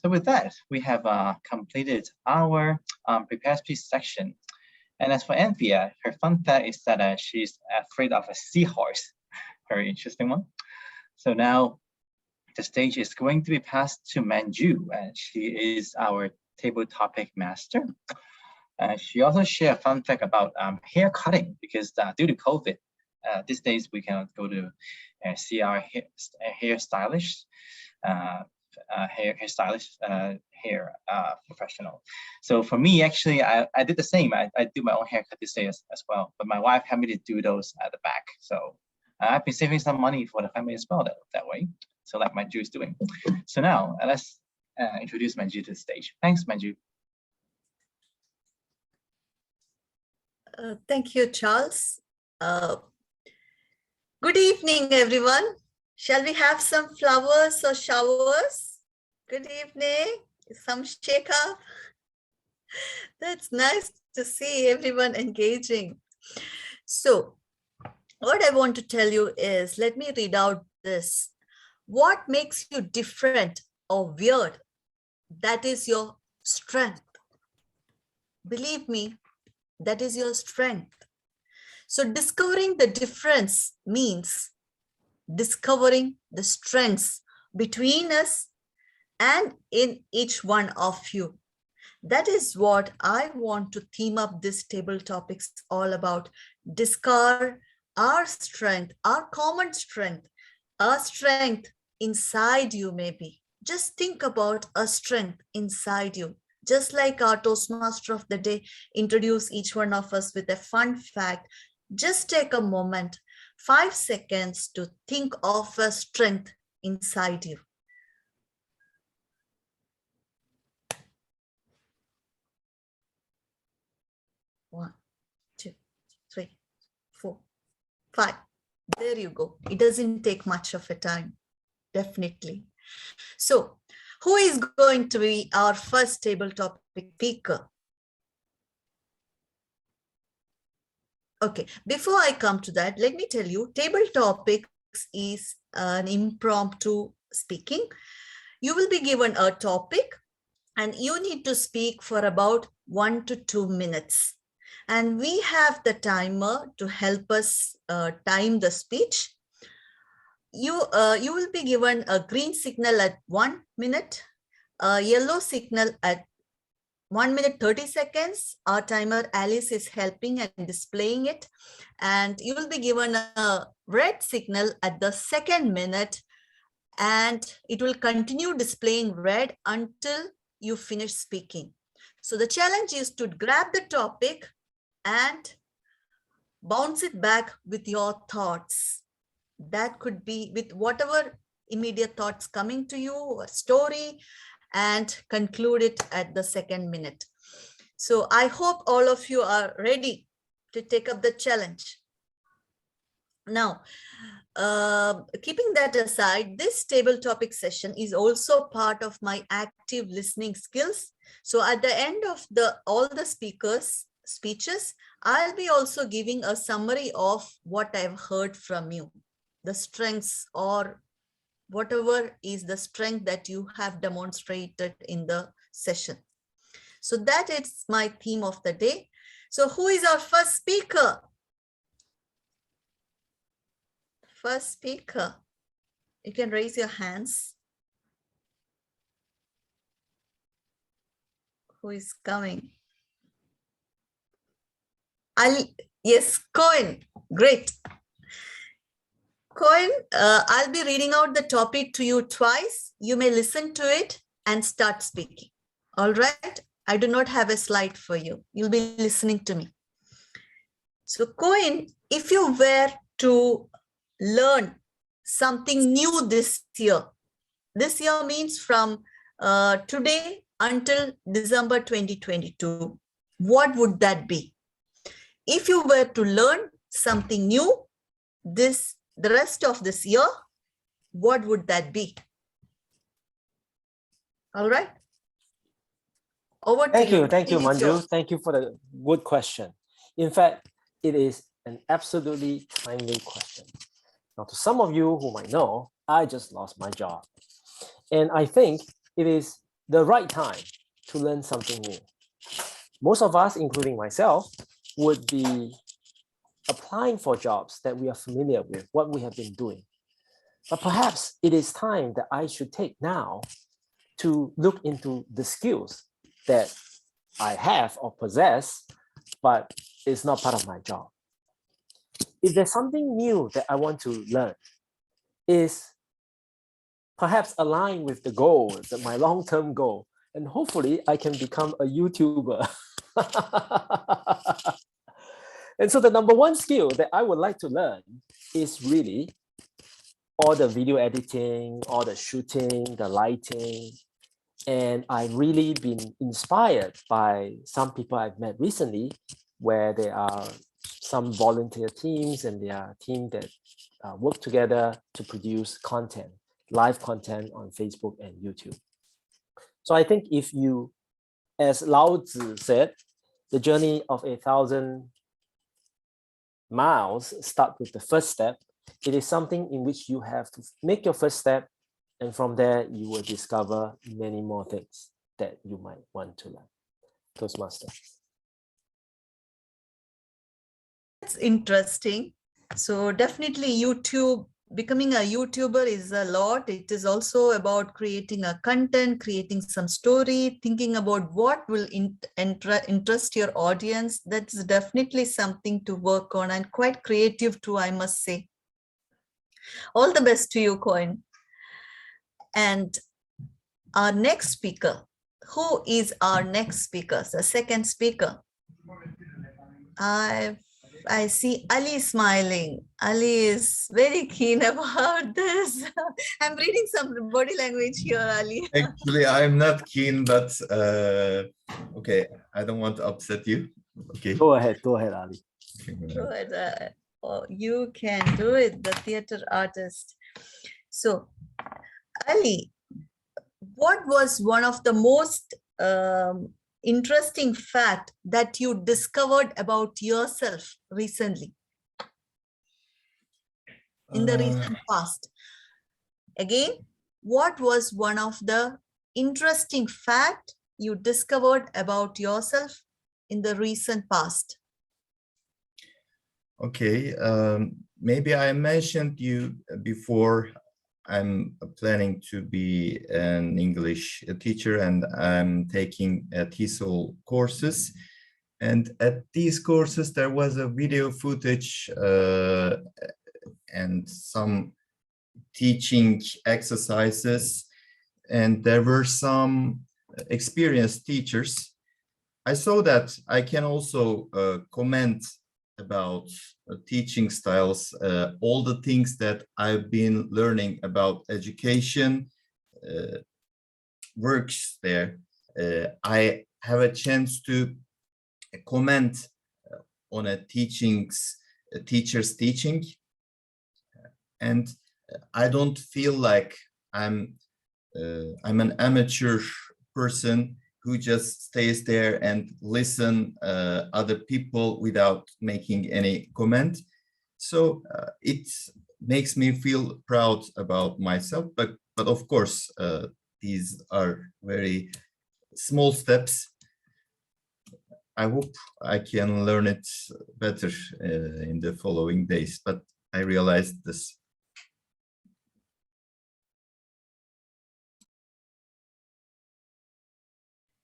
Speaker 2: So with that, we have completed our prepared speech section. And as for Anthea, her fun fact is that she's afraid of a seahorse. Very interesting one. So now the stage is going to be passed to Manju, and she is our table topic master. She also shared a fun fact about hair cutting, because due to COVID, these days we cannot go to see our hairstylist. Hair professional. So for me, actually, I did the same. I do my own haircut these days as well, but my wife had me to do those at the back. So I've been saving some money for the family as well that way. So like Manju is doing. So now let's introduce Manju to the stage. Thanks, Manju.
Speaker 9: Thank you, Charles. Good evening, everyone. Shall we have some flowers or showers? Good evening. Some shake up. That's nice to see everyone engaging. So what I want to tell you is, let me read out this. What makes you different or weird? That is your strength. Believe me, that is your strength. So discovering the difference means discovering the strengths between us and in each one of you. That is what I want to theme up this table topics all about. Discover our strength, our common strength, our strength inside you maybe. Just think about a strength inside you. Just like our Toastmaster of the day introduced each one of us with a fun fact, just take a moment, 5 seconds to think of a strength inside you. One, two, three, 4, 5. There you go. It doesn't take much of a time, definitely. So, who is going to be our first table topic speaker? Okay, before I come to that, let me tell you, table topics is an impromptu speaking. You will be given a topic and you need to speak for about 1 to 2 minutes. And we have the timer to help us time the speech. You will be given a green signal at 1 minute, a yellow signal at 1 minute 30 seconds. Our timer Alice is helping and displaying it. And you will be given a red signal at the 2nd minute, and it will continue displaying red until you finish speaking. So the challenge is to grab the topic and bounce it back with your thoughts. That could be with whatever immediate thoughts coming to you, a story, and conclude it at the 2nd minute. So I hope all of you are ready to take up the challenge. Now, keeping that aside, this table topic session is also part of my active listening skills. So at the end of all the speakers' speeches, I'll be also giving a summary of what I've heard from you, the strengths or whatever is the strength that you have demonstrated in the session. So that is my theme of the day. So who is our first speaker? First speaker, you can raise your hands. Who is coming? Yes, Cohen, great. Cohen, I'll be reading out the topic to you twice. You may listen to it and start speaking. All right. I do not have a slide for you. You'll be listening to me. So Cohen, if you were to learn something new this year means from today until December 2022, what would that be? If you were to learn something new the rest of this year, what would that be? All right. Over to you.
Speaker 4: Thank you, Manju. Thank you for the good question. In fact, it is an absolutely timely question. Now, to some of you who might know, I just lost my job. And I think it is the right time to learn something new. Most of us, including myself, would be applying for jobs that we are familiar with, what we have been doing. But perhaps it is time that I should take now to look into the skills that I have or possess, but it's not part of my job. If there's something new that I want to learn, is perhaps aligned with the goals, my long-term goal, and hopefully I can become a YouTuber. And so the number one skill that I would like to learn is really all the video editing, all the shooting, the lighting. And I've really been inspired by some people I've met recently, where there are some volunteer teams and there are teams that work together to produce content, live content on Facebook and YouTube. So I think if you, as Lao Tzu said, the journey of 1,000 miles start with the first step. It is something in which you have to make your first step, and from there you will discover many more things that you might want to learn. Toastmaster.
Speaker 9: That's interesting. So definitely YouTube, becoming a YouTuber is a lot. It is also about creating a content, creating some story, thinking about what will interest your audience. That's definitely something to work on, and quite creative too, I must say. All the best to you, Cohen. And our next speaker, who is our next speaker? The second speaker. I see Ali smiling. Ali is very keen about this. I'm reading some body language here, Ali.
Speaker 3: Actually, I'm not keen, but okay, I don't want to upset you. Okay.
Speaker 4: Go ahead, Ali.
Speaker 9: Go ahead. Oh, you can do it, the theater artist. So, Ali, what was one of the most interesting fact that you discovered about yourself recently, in the recent past? Again, what was one of the interesting fact you discovered about yourself in the recent past?
Speaker 3: Okay, maybe I mentioned you before. I'm planning to be an English teacher, and I'm taking TESOL courses. And at these courses, there was a video footage and some teaching exercises, and there were some experienced teachers. I saw that I can also comment about teaching styles, all the things that I've been learning about education works there. I have a chance to comment on a teacher's teaching, and I don't feel like I'm an amateur person who just stays there and listen other people without making any comment. So it makes me feel proud about myself, but of course these are very small steps. I hope I can learn it better in the following days, but I realized this.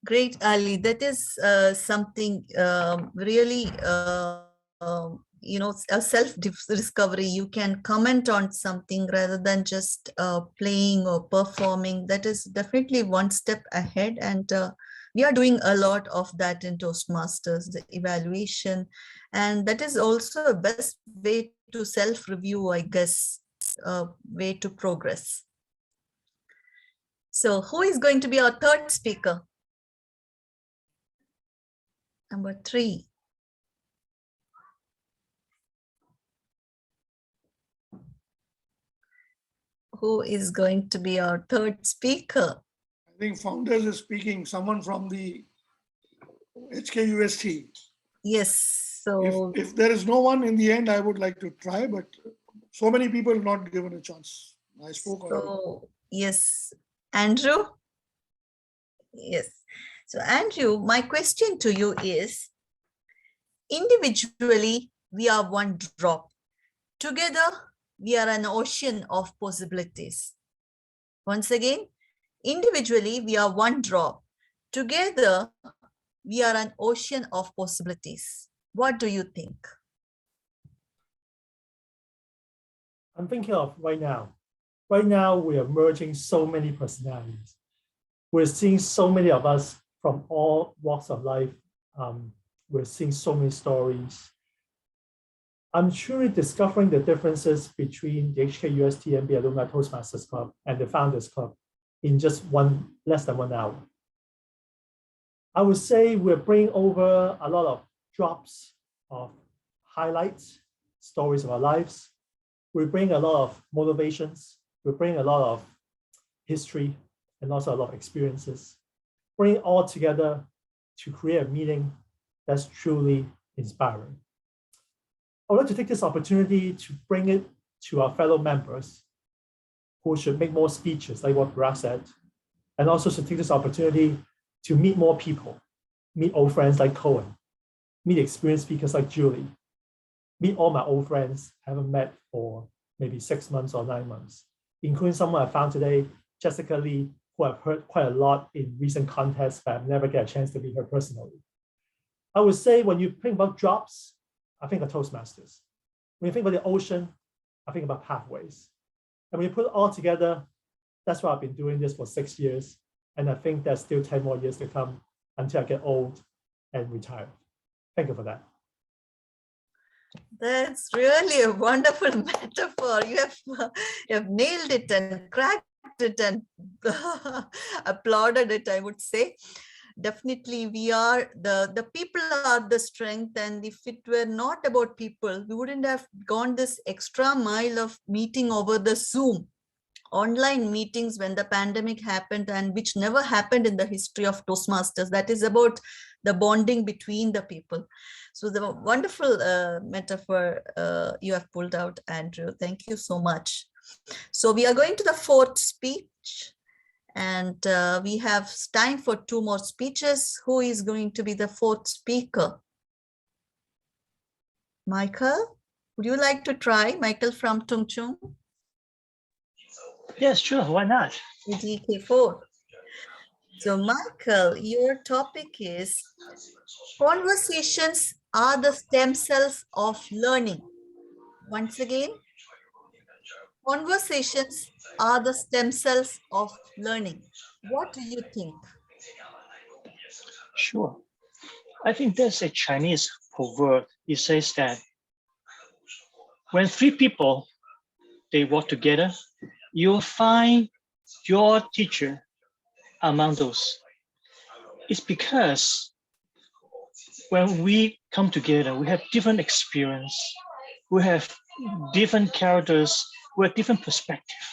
Speaker 9: Great, Ali. That is something really, a self-discovery. You can comment on something rather than just playing or performing. That is definitely one step ahead. And we are doing a lot of that in Toastmasters, the evaluation. And that is also a best way to self-review, I guess, way to progress. So who is going to be our third speaker? Number 3. Who is going to be our third speaker?
Speaker 1: I think Founders is speaking, someone from the HKUST.
Speaker 9: Yes. So
Speaker 1: if there is no one in the end, I would like to try, but so many people not given a chance. I spoke already.
Speaker 9: So, yes, Andrew. Yes. So Andrew, my question to you is, individually, we are one drop. Together, we are an ocean of possibilities. Once again, individually, we are one drop. Together, we are an ocean of possibilities. What do you think?
Speaker 10: I'm thinking of right now. Right now, we are merging so many personalities. We're seeing so many of us from all walks of life. We're seeing so many stories. I'm truly discovering the differences between the HKUSTMBA Alumni Toastmasters Club and the Founders Club in just less than 1 hour. I would say we're bringing over a lot of drops of highlights, stories of our lives. We bring a lot of motivations. We bring a lot of history and also a lot of experiences. Bring it all together to create a meeting that's truly inspiring. I would like to take this opportunity to bring it to our fellow members who should make more speeches, like what Bharat said, and also to take this opportunity to meet more people, meet old friends like Cohen, meet experienced speakers like Julie, meet all my old friends I haven't met for maybe 6 months or 9 months, including someone I found today, Jessica Lee, who I've heard quite a lot in recent contests, but I've never get a chance to meet her personally. I would say when you think about drops, I think of Toastmasters. When you think about the ocean, I think about pathways. And when you put it all together, that's why I've been doing this for 6 years. And I think there's still 10 more years to come until I get old and retire. Thank you for that.
Speaker 9: That's really a wonderful metaphor. You have nailed it and cracked it and applauded it, I would say. Definitely, we are the people are the strength, and if it were not about people, we wouldn't have gone this extra mile of meeting over the Zoom, online meetings when the pandemic happened, and which never happened in the history of Toastmasters. That is about the bonding between the people. So the wonderful metaphor you have pulled out, Andrew. Thank you so much. So we are going to the fourth speech. And we have time for 2 more speeches. Who is going to be the fourth speaker? Michael? Would you like to try, Michael from Tung Chung?
Speaker 11: Yes, sure. Why not?
Speaker 9: DK4. So Michael, your topic is conversations are the stem cells of learning. Once again, conversations are the stem cells of learning. What do you think?
Speaker 11: Sure. I think there's a Chinese proverb. It says that when three people, they work together, you'll find your teacher among those. It's because when we come together, we have different experience, we have different characters, we have different perspective.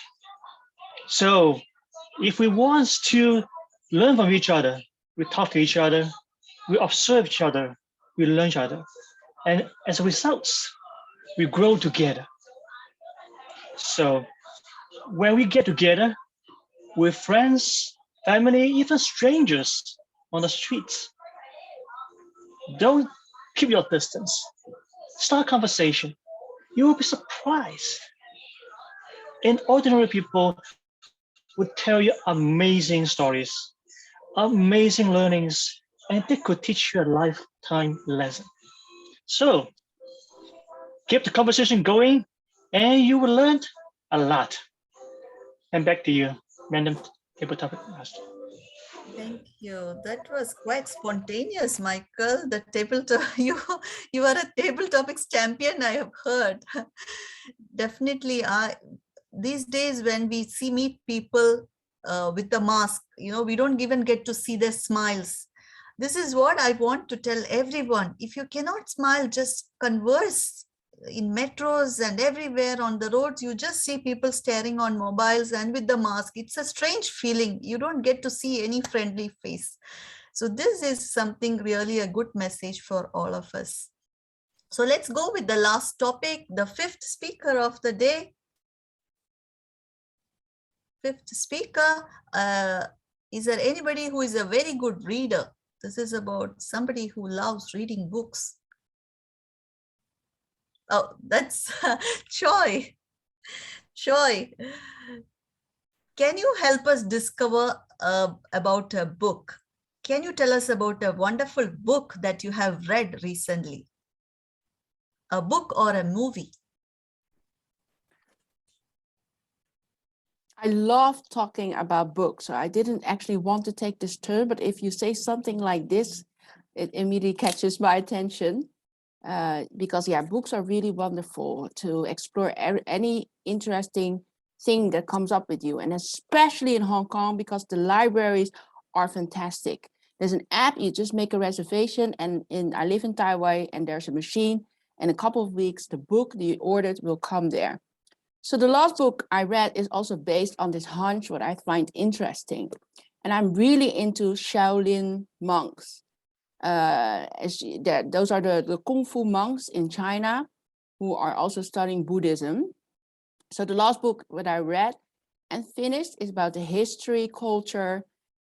Speaker 11: So if we want to learn from each other, we talk to each other, we observe each other, we learn each other. And as a result, we grow together. So when we get together with friends, family, even strangers on the streets, don't keep your distance. Start a conversation. You will be surprised. And ordinary people would tell you amazing stories, amazing learnings, and they could teach you a lifetime lesson. So keep the conversation going and you will learn a lot. And back to you, random table topic master.
Speaker 9: Thank you. That was quite spontaneous, Michael. The you are a table topics champion, I have heard. Definitely, these days when we meet people with the mask, we don't even get to see their smiles. This is what I want to tell everyone. If you cannot smile, just converse. In metros and everywhere on the roads, you just see people staring on mobiles and with the mask. It's a strange feeling. You don't get to see any friendly face. So this is something really a good message for all of us. So let's go with the last topic, the fifth speaker of the day. Fifth speaker, is there anybody who is a very good reader? This is about somebody who loves reading books. Oh, that's Choi. Choi, can you help us discover about a book? Can you tell us about a wonderful book that you have read recently? A book or a movie?
Speaker 12: I love talking about books, so I didn't actually want to take this turn, but if you say something like this, it immediately catches my attention. Because yeah, books are really wonderful to explore any interesting thing that comes up with you, and especially in Hong Kong because the libraries are fantastic. There's an app, you just make a reservation, and I live in Taiwan, and there's a machine, and in a couple of weeks the book that you ordered will come there. So the last book I read is also based on this hunch, what I find interesting, and I'm really into Shaolin monks. Those are the Kung Fu monks in China who are also studying Buddhism. So the last book that I read and finished is about the history, culture,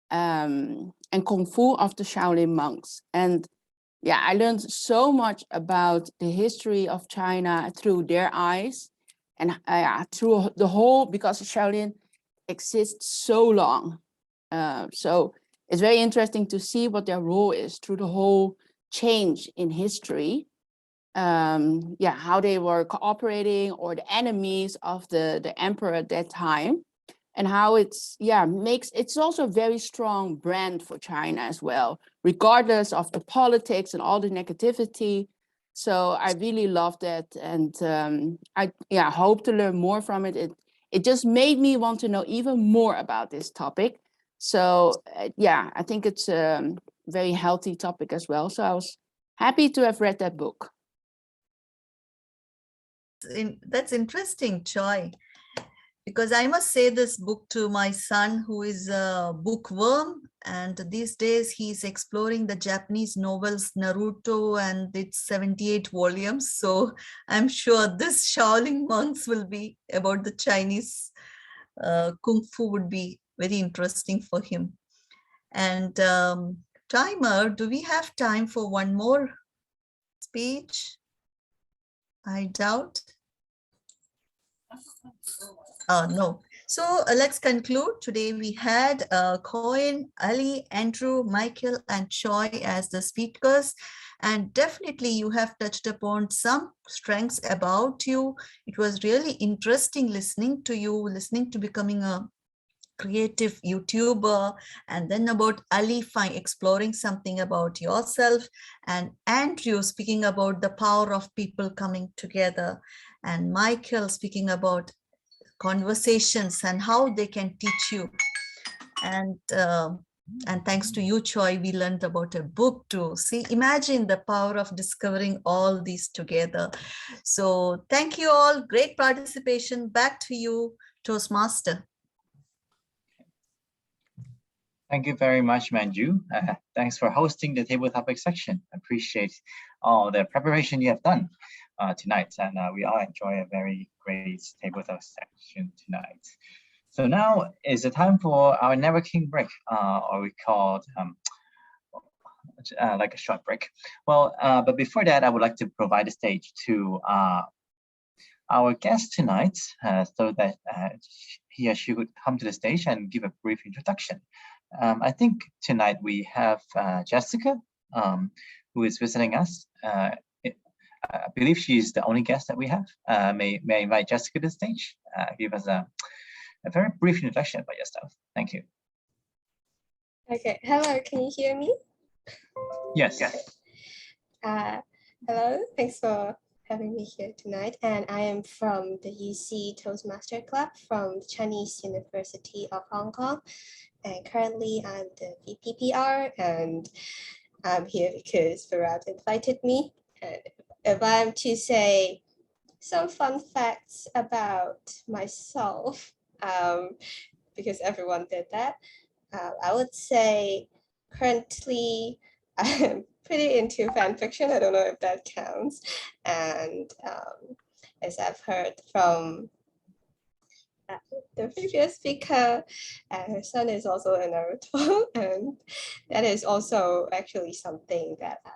Speaker 12: and Kung Fu of the Shaolin monks. And yeah, I learned so much about the history of China through their eyes and through the whole, because Shaolin exists so long. So it's very interesting to see what their role is through the whole change in history. Yeah, how they were cooperating or the enemies of the emperor at that time, and how it's it's also a very strong brand for China as well, regardless of the politics and all the negativity. So I really love that, and I hope to learn more from it. It just made me want to know even more about this topic. So yeah, I think it's a very healthy topic as well. So I was happy to have read that book.
Speaker 9: That's interesting, Choi, because I must say this book to my son, who is a bookworm, and these days he's exploring the Japanese novels Naruto, and it's 78 volumes. So I'm sure this Shaolin monks will be about the Chinese Kung Fu would be very interesting for him. And timer, do we have time for one more speech? I doubt. No. So let's conclude. Today we had Cohen, Ali, Andrew, Michael, and Choi as the speakers. And definitely you have touched upon some strengths about you. It was really interesting listening to you, listening to becoming a creative YouTuber, and then about Ali exploring something about yourself, and Andrew speaking about the power of people coming together, and Michael speaking about conversations and how they can teach you. And thanks to you, Choi, we learned about a book too. See, imagine the power of discovering all these together. So thank you all. Great participation. Back to you, Toastmaster.
Speaker 2: Thank you very much, Manju. Thanks for hosting the table topic section. Appreciate all the preparation you have done tonight, and we all enjoy a very great table topic section tonight. So now is the time for our networking break, or we call it like a short break. Well, but before that, I would like to provide the stage to our guest tonight, so that he or she would come to the stage and give a brief introduction. I think tonight we have Jessica, who is visiting us. I believe she's the only guest that we have. May I invite Jessica to the stage? Give us a very brief introduction about yourself. Thank you.
Speaker 13: Okay, hello, can you hear me?
Speaker 2: Yes.
Speaker 13: Hello, thanks for having me here tonight. And I am from the UC Toastmaster Club from Chinese University of Hong Kong. And currently I'm the VPPR, and I'm here because Bharat invited me. And if I'm to say some fun facts about myself, because everyone did that, I would say currently I'm pretty into fan fiction. I don't know if that counts. And as I've heard from the previous speaker, her son is also a Naruto, and that is also actually something that I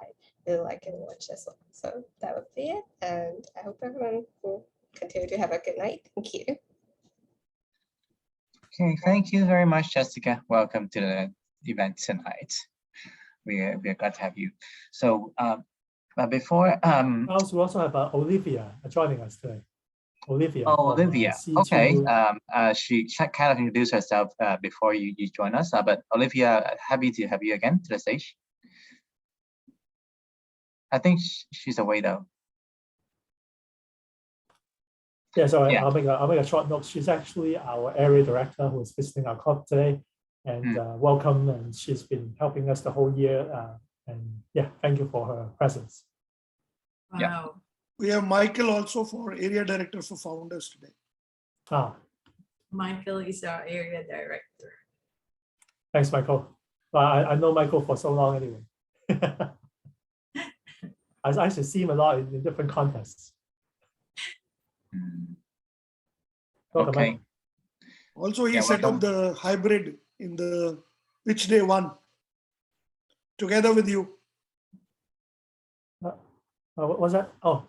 Speaker 13: really like and watch as well. So that would be it, and I hope everyone will continue to have a good night. Thank you.
Speaker 2: Okay, thank you very much, Jessica. Welcome to the event tonight. We are glad to have you. So, but before
Speaker 10: we also have Olivia joining us today. Olivia.
Speaker 2: Oh, Olivia. Okay. She kind of introduced herself before you join us. But Olivia, happy to have you again to the stage. I think she's away though.
Speaker 10: Yeah, so yeah. I'll make a short note. She's actually our area director who is visiting our club today, and welcome. And she's been helping us the whole year. And yeah, thank you for her presence.
Speaker 6: Wow.
Speaker 2: Yeah.
Speaker 1: We have Michael also for area director for founders today.
Speaker 6: Michael is our area director.
Speaker 10: Thanks, Michael. Well, I know Michael for so long anyway. I should see him a lot in different contests. Welcome,
Speaker 2: okay.
Speaker 10: Michael.
Speaker 1: Also, he set up the hybrid in the pitch day 1 together with you.
Speaker 10: What was that? Oh.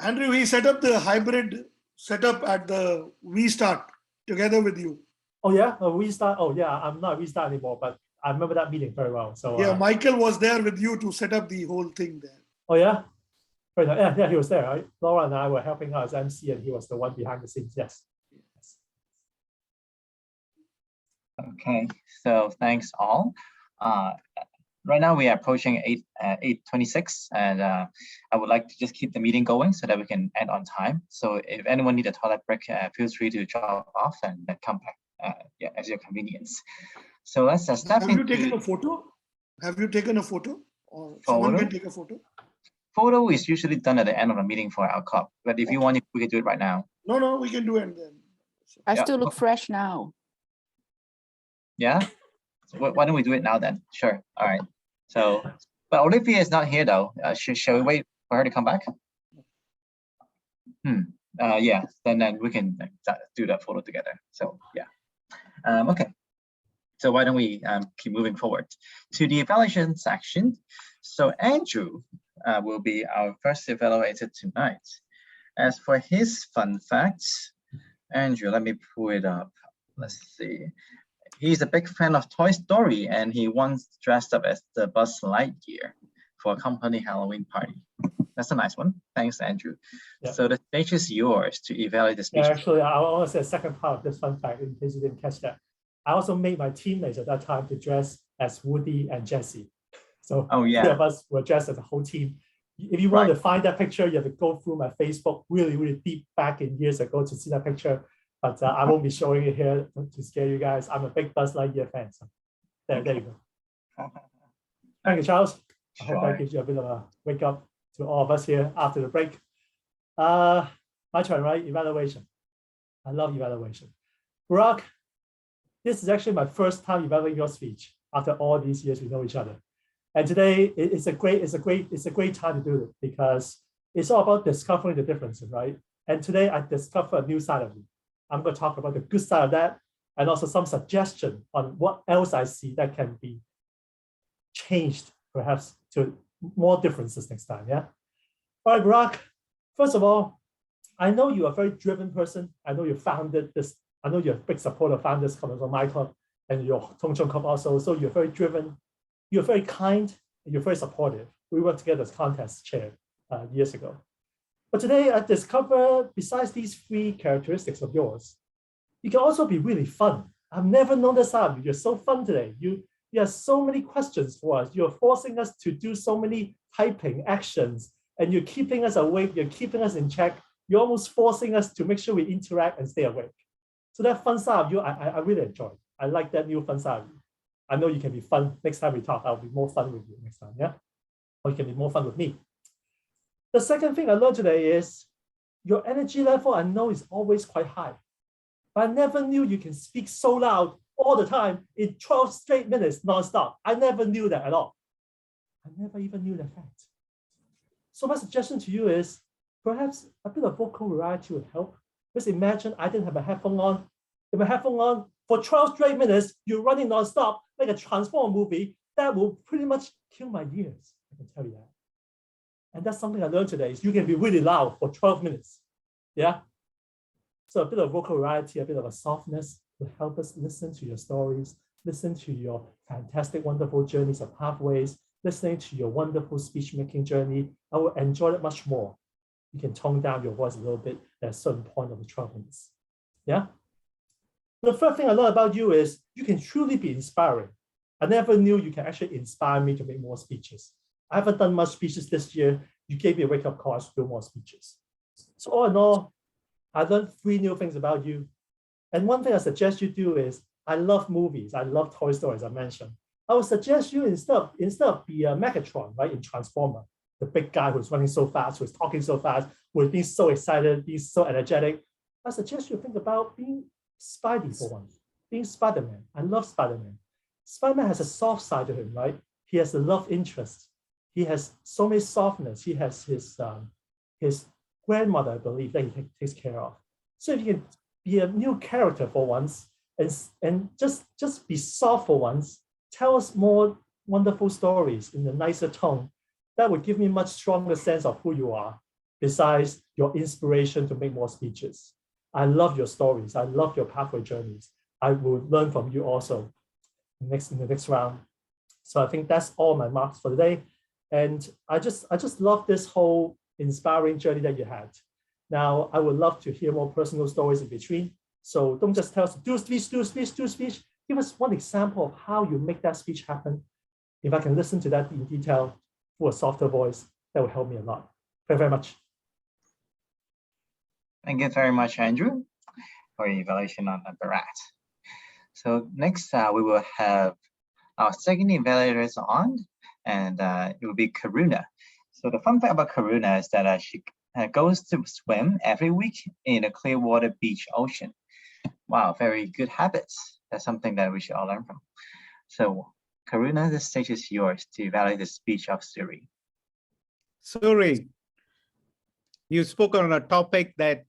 Speaker 1: Andrew, he set up the hybrid setup at the WeStart together with you.
Speaker 10: Oh yeah, WeStart. Oh yeah, I'm not WeStart anymore, but I remember that meeting very well. So
Speaker 1: yeah, Michael was there with you to set up the whole thing there.
Speaker 10: Oh yeah, right. Yeah, he was there. Right? Laura and I were helping out as MC, and he was the one behind the scenes. Yes.
Speaker 2: Okay, so thanks all. Right now we are approaching 8:26, and I would like to just keep the meeting going so that we can end on time. So if anyone needs a toilet break, feel free to drop off and then come back yeah, at your convenience. So let's step into...
Speaker 1: Have you taken a photo? Have you taken a photo? Or someone can take a photo?
Speaker 2: Photo is usually done at the end of a meeting for our club, but if you want, we can do it right now.
Speaker 1: No, we can do it then.
Speaker 12: I still look fresh now.
Speaker 2: Yeah? So why don't we do it now then? Sure. All right. So, but Olivia is not here though. Shall we wait for her to come back? Yeah, then we can do that photo together. So yeah. Okay. So why don't we keep moving forward to the evaluation section. So Andrew, will be our first evaluator tonight. As for his fun facts, Andrew, let me pull it up. Let's see. He's a big fan of Toy Story, and he once dressed up as the Buzz Lightyear for a company Halloween party. That's a nice one. Thanks, Andrew.
Speaker 10: Yeah.
Speaker 2: So the stage is yours to evaluate the speech.
Speaker 10: Yeah, actually, I want to say a second part of this fun fact in case you didn't catch that. I also made my teammates at that time to dress as Woody and Jesse. So three of us were dressed as a whole team. If you want to find that picture, you have to go through my Facebook really, really deep back in years ago to see that picture. But I won't be showing it here to scare you guys. I'm a big Buzz Lightyear fan. So there you go. Thank you, Charles. I hope that gives you a bit of a wake up to all of us here after the break. My turn, right? Evaluation. I love evaluation. Burak, this is actually my first time evaluating your speech after all these years we know each other. And today it's a great time to do it because it's all about discovering the differences, right? And today I discovered a new side of you. I'm going to talk about the good side of that and also some suggestion on what else I see that can be changed perhaps to more differences next time, yeah? All right, Burak, first of all, I know you're a very driven person. I know you founded this, I know you're a big supporter of Founders Club on my club and your Tong Chong Club also, so you're very driven, you're very kind, and you're very supportive. We worked together as contest chair years ago. But today I discovered, besides these three characteristics of yours, you can also be really fun. I've never known this out of you. You're so fun today. You have so many questions for us. You're forcing us to do so many typing actions, and you're keeping us awake. You're keeping us in check. You're almost forcing us to make sure we interact and stay awake. So that fun side of you, I really enjoy. I like that new fun side of you. I know you can be fun. Next time we talk, I'll be more fun with you next time, yeah? Or you can be more fun with me. The second thing I learned today is your energy level, I know, is always quite high. But I never knew you can speak so loud all the time in 12 straight minutes nonstop. I never knew that at all. I never even knew that fact. So my suggestion to you is perhaps a bit of vocal variety would help. Just imagine I didn't have a headphone on. If my headphone on for 12 straight minutes, you're running nonstop like a Transformer movie, that will pretty much kill my ears. I can tell you that. And that's something I learned today is you can be really loud for 12 minutes. Yeah. So a bit of vocal variety, a bit of a softness will help us listen to your stories, listen to your fantastic, wonderful journeys of pathways, listening to your wonderful speech-making journey. I will enjoy it much more. You can tone down your voice a little bit at a certain point of the 12 minutes. Yeah. The third thing I learned about you is you can truly be inspiring. I never knew you can actually inspire me to make more speeches. I haven't done much speeches this year. You gave me a wake-up call to do more speeches. So all in all, I learned 3 new things about you. And one thing I suggest you do is, I love movies. I love Toy Story, as I mentioned. I would suggest you instead of be a Megatron, right, in Transformer, the big guy who's running so fast, who's talking so fast, who's being so excited, being so energetic. I suggest you think about being Spidey for once, being Spider-Man. I love Spider-Man. Spider-Man has a soft side to him, right? He has a love interest. He has so much softness. He has his grandmother, I believe, that he takes care of. So if you can be a new character for once and just be soft for once, tell us more wonderful stories in a nicer tone, that would give me a much stronger sense of who you are, besides your inspiration to make more speeches. I love your stories. I love your pathway journeys. I will learn from you also in the next round. So I think that's all my marks for today. And I just love this whole inspiring journey that you had. Now, I would love to hear more personal stories in between. So don't just tell us, do speech, do speech, do speech. Give us one example of how you make that speech happen. If I can listen to that in detail for a softer voice, that will help me a lot. Thank you very much.
Speaker 2: Thank you very much, Andrew, for your evaluation on Barat. So next, we will have our second evaluators on, and it will be Karuna. So the fun fact about Karuna is that she goes to swim every week in a clear water beach ocean. Wow, very good habits. That's something that we should all learn from. So Karuna, the stage is yours to evaluate the speech of Suri.
Speaker 14: Suri, you spoke on a topic that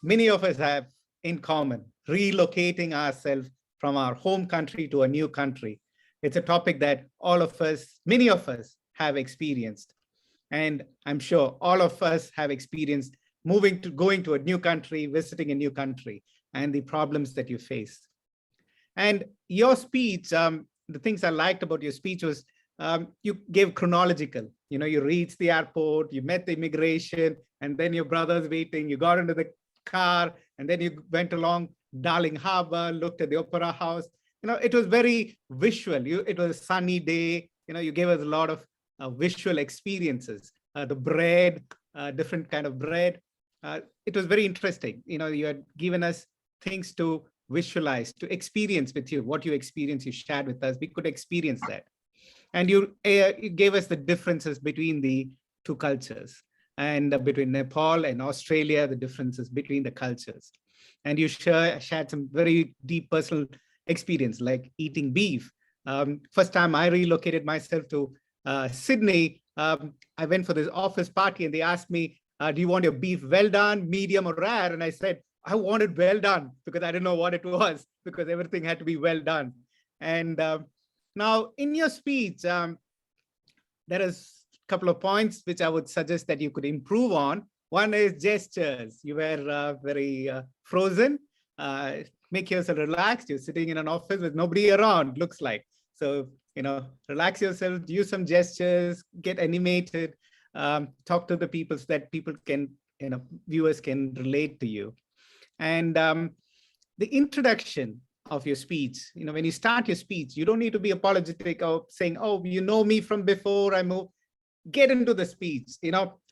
Speaker 14: many of us have in common, relocating ourselves from our home country to a new country. It's a topic that all of us, many of us have experienced. And I'm sure all of us have experienced going to a new country, visiting a new country, and the problems that you face. And your speech, the things I liked about your speech was you gave chronological. You reached the airport, you met the immigration, and then your brother's waiting. You got into the car, and then you went along Darling Harbor, looked at the Opera House. It was very visual. It was a sunny day. You gave us a lot of visual experiences. The bread, different kind of bread. It was very interesting. You had given us things to visualize, to experience with you. What you experienced, you shared with us. We could experience that. And you gave us the differences between the two cultures, and between Nepal and Australia, the differences between the cultures. And you shared some very deep personal experience, like eating beef. First time I relocated myself to Sydney, I went for this office party, and they asked me, do you want your beef well done, medium, or rare? And I said, I wanted well done, because I didn't know what it was, because everything had to be well done. And now in your speech, there is a couple of points which I would suggest that you could improve on. One is gestures. You were very frozen. Make yourself relaxed. You're sitting in an office with nobody around, looks like. So, relax yourself, use some gestures, get animated, talk to the people so that people can, viewers can relate to you. And the introduction of your speech, when you start your speech, you don't need to be apologetic or saying, oh, you know me from before I moved. Get into the speech.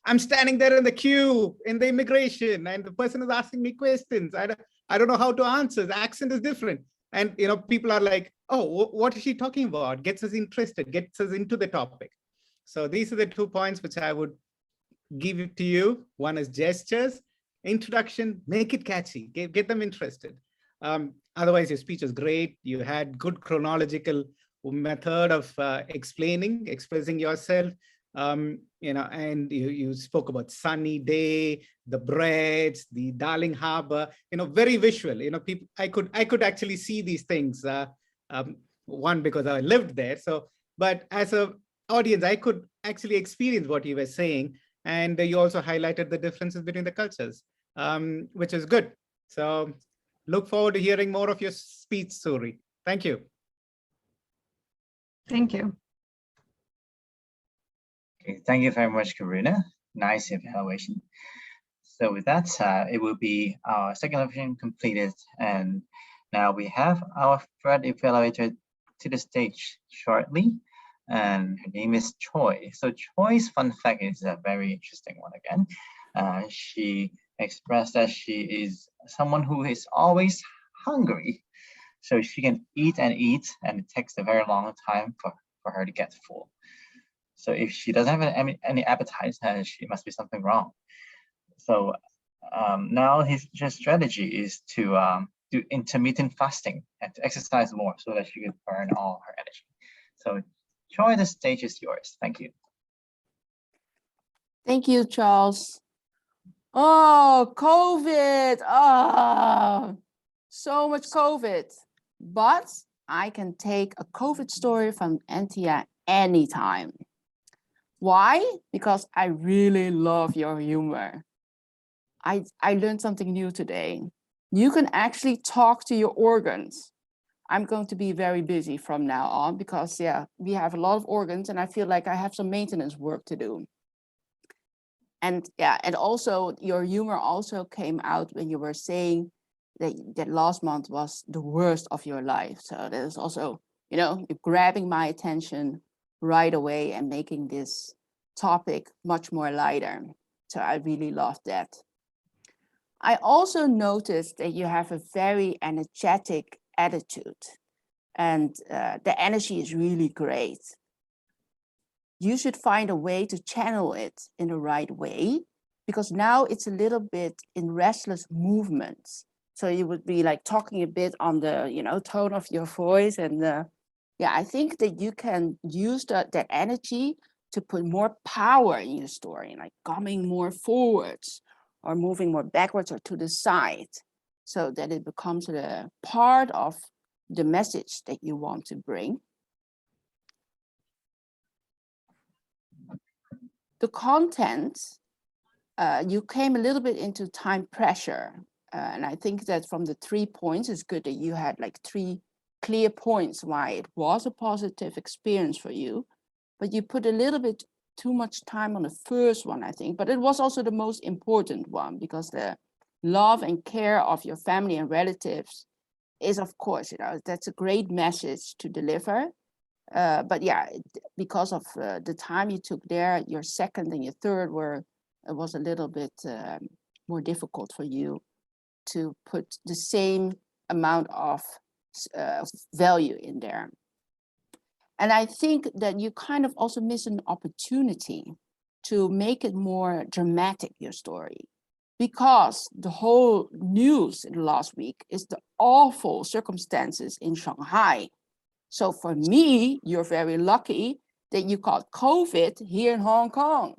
Speaker 14: I'm standing there in the queue in the immigration, and the person is asking me questions. I don't know how to answer. The accent is different. And people are like, oh, what is she talking about? Gets us interested, gets us into the topic. So these are the 2 points which I would give it to you. One is gestures, introduction, make it catchy, get them interested. Otherwise, your speech is great. You had good chronological method of expressing yourself. And you spoke about sunny day, the breads, the Darling Harbor, very visual. People, I could actually see these things. One, because I lived there. So, but as a audience, I could actually experience what you were saying. And you also highlighted the differences between the cultures, which is good. So look forward to hearing more of your speech, Suri. Thank you.
Speaker 7: Thank you.
Speaker 2: Okay, thank you very much, Karuna. Nice evaluation. So with that, it will be our second evaluation completed. And now we have our third evaluator to the stage shortly. And her name is Choi. So Choi's fun fact is a very interesting one again. She expressed that she is someone who is always hungry. So she can eat, and it takes a very long time for her to get full. So if she doesn't have any appetite, she must be something wrong. So now his strategy is to do intermittent fasting and to exercise more so that she can burn all her energy. So Choi, the stage is yours. Thank you.
Speaker 12: Thank you, Charles. Oh, COVID. Oh, so much COVID. But I can take a COVID story from Antia anytime. Why? Because I really love your humor. I learned something new today. You can actually talk to your organs. I'm going to be very busy from now on because, yeah, we have a lot of organs and I feel like I have some maintenance work to do. And yeah, and also your humor also came out when you were saying that last month was the worst of your life. So that is also, you're grabbing my attention right away and making this topic much more lighter. So I really loved that. I also noticed that you have a very energetic attitude and the energy is really great. You should find a way to channel it in the right way because now it's a little bit in restless movements. So you would be like talking a bit on the, tone of your voice. And yeah, I think that you can use that energy to put more power in your story, like coming more forwards or moving more backwards or to the side so that it becomes a part of the message that you want to bring. The content, you came a little bit into time pressure. And I think that from the 3 points, it's good that you had like 3 clear points why it was a positive experience for you. But you put a little bit too much time on the first one, I think. But it was also the most important one, because the love and care of your family and relatives is, of course, that's a great message to deliver. But yeah, because of the time you took there, your second and your third was a little bit more difficult for you to put the same amount of value in there. And I think that you kind of also miss an opportunity to make it more dramatic, your story, because the whole news in the last week is the awful circumstances in Shanghai. So for me, you're very lucky that you caught COVID here in Hong Kong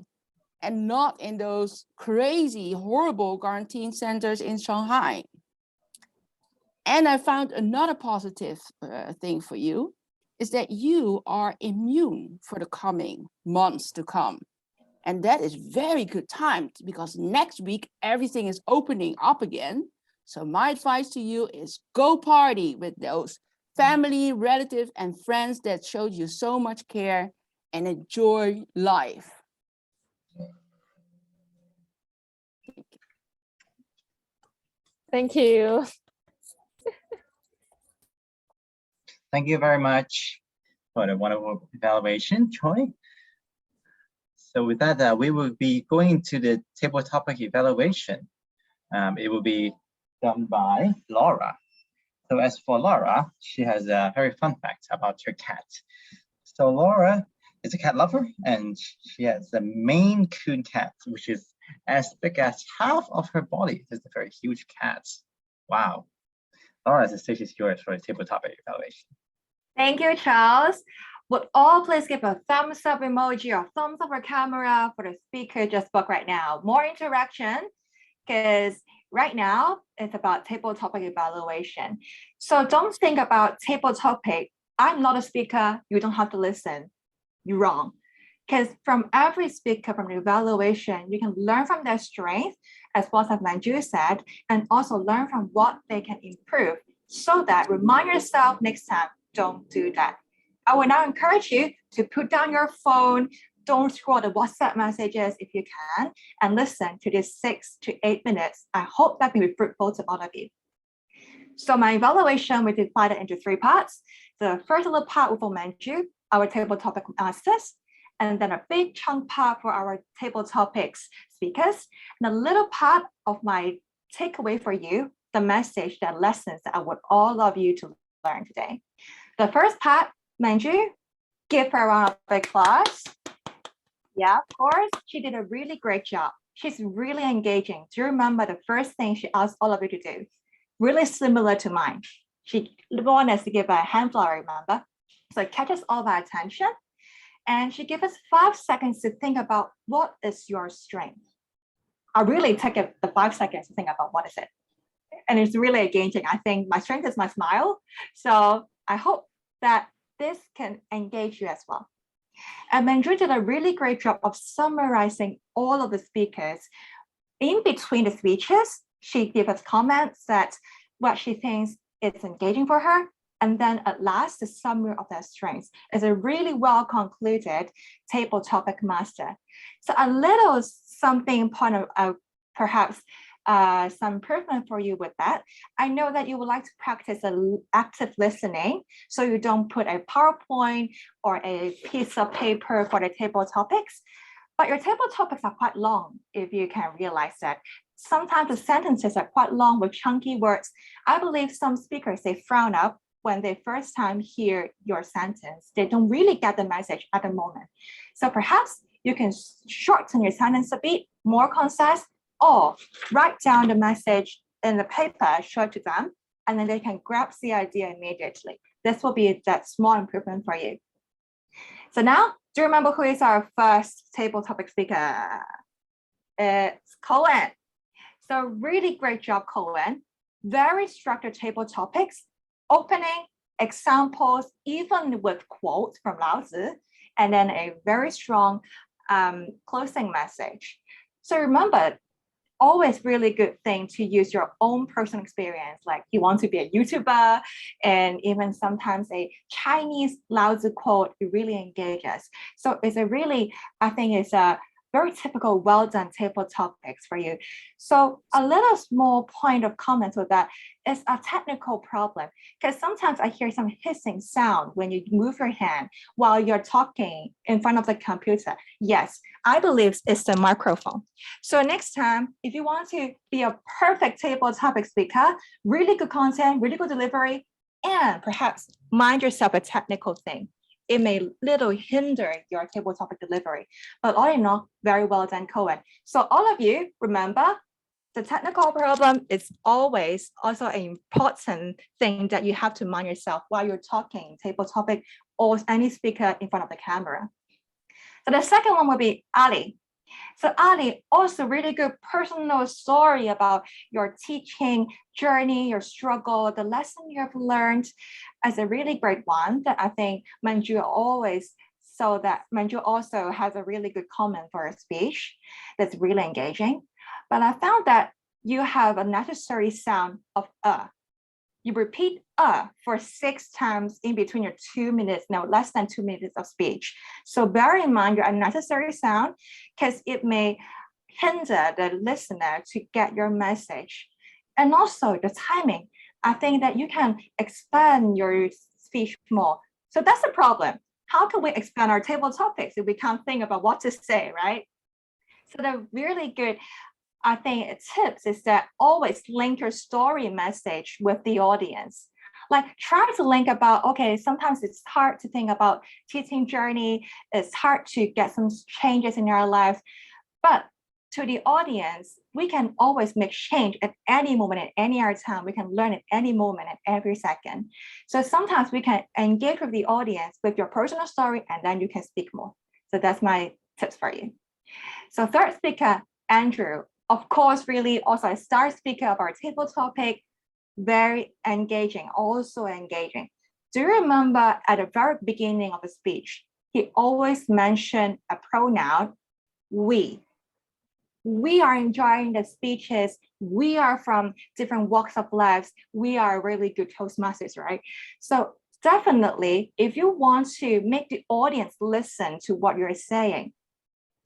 Speaker 12: and not in those crazy, horrible quarantine centers in Shanghai. And I found another positive thing for you is that you are immune for the coming months to come. And that is very good time, because next week, everything is opening up again. So my advice to you is go party with those family, relatives, and friends that showed you so much care, and enjoy life.
Speaker 8: Thank you.
Speaker 2: Thank you very much for the wonderful evaluation, Troy. So with that, we will be going to the table topic evaluation. It will be done by Laura. So as for Laura, she has a very fun fact about her cat. So Laura is a cat lover, and she has the Maine Coon cat, which is as big as half of her body. It's a very huge cat. Wow. Laura, the stage is yours for the table topic evaluation.
Speaker 15: Thank you, Charles. Would all please give a thumbs up emoji or thumbs up or camera for the speaker just spoke right now? More interaction, because right now it's about table topic evaluation. So don't think about table topic. I'm not a speaker. You don't have to listen. You're wrong. Because from every speaker, from the evaluation, you can learn from their strengths, as well as Manju said, and also learn from what they can improve, so that remind yourself next time, don't do that. I will now encourage you to put down your phone, don't scroll the WhatsApp messages if you can, and listen to these 6 to 8 minutes. I hope that will be fruitful to all of you. So my evaluation, we divided into 3 parts. The first little part will for Manju, our table topic masters, and then a big chunk part for our table topics speakers, and a little part of my takeaway for you, the message, the lessons that I want all of you to learn today. The first part, Manju, give her a round of applause. Yeah, of course, she did a really great job. She's really engaging. Do you remember the first thing she asked all of you to do? Really similar to mine. She wanted us to give a hand flower, remember? So it catches all of our attention. And she gave us 5 seconds to think about what is your strength. I really take the 5 seconds to think about what is it. And it's really engaging. I think my strength is my smile. So I hope that this can engage you as well. And Manju did a really great job of summarizing all of the speakers. In between the speeches, she gave us comments that what she thinks is engaging for her. And then at last, the summary of their strengths is a really well concluded table topic master. So a little something point of perhaps some improvement for you with that. I know that you would like to practice active listening, so you don't put a PowerPoint or a piece of paper for the table topics, but your table topics are quite long, if you can realize that. Sometimes the sentences are quite long with chunky words. I believe some speakers, they frown up when they first time hear your sentence. They don't really get the message at the moment. So perhaps you can shorten your sentence a bit, more concise, or write down the message in the paper, show it to them, and then they can grab the idea immediately. This will be that small improvement for you. So now, do you remember who is our first table topic speaker? It's Cohen. So really great job, Cohen. Very structured table topics, opening, examples, even with quotes from Lao Tzu, and then a very strong closing message. So remember, always really good thing to use your own personal experience. Like you want to be a YouTuber, and even sometimes a Chinese Lao Tzu quote, it really engages. So it's a really, I think it's a very typical well done table topics for you. So a little small point of comment with that is a technical problem, because sometimes I hear some hissing sound when you move your hand while you're talking in front of the computer. Yes, I believe it's the microphone. So next time, if you want to be a perfect table topic speaker, really good content, really good delivery, and perhaps mind yourself a technical thing, it may little hinder your table topic delivery. But all in all, very well done, Cohen. So all of you, remember, the technical problem is always also an important thing that you have to mind yourself while you're talking table topic or any speaker in front of the camera. So the second one will be Ali. So Ali, also really good personal story about your teaching journey, your struggle, the lesson you have learned as a really great one that I think Manju always, so that Manju also has a really good comment for a speech that's really engaging. But I found that you have a necessary sound of You repeat for 6 times in between your 2 minutes, no, less than 2 minutes of speech. So bear in mind your unnecessary sound, because it may hinder the listener to get your message. And also the timing. I think that you can expand your speech more. So that's the problem. How can we expand our table topics if we can't think about what to say, right? So the really good, I think, tips is that always link your story message with the audience. Like try to link about, okay, sometimes it's hard to think about teaching journey. It's hard to get some changes in your life, but to the audience, we can always make change at any moment, at any other time. We can learn at any moment, at every second. So sometimes we can engage with the audience with your personal story, and then you can speak more. So that's my tips for you. So third speaker, Andrew, of course, really also a star speaker of our table topic, very engaging, also engaging. Do you remember at the very beginning of the speech, he always mentioned a pronoun, we. We are enjoying the speeches. We are from different walks of life. We are really good Toastmasters, right? So definitely, if you want to make the audience listen to what you're saying,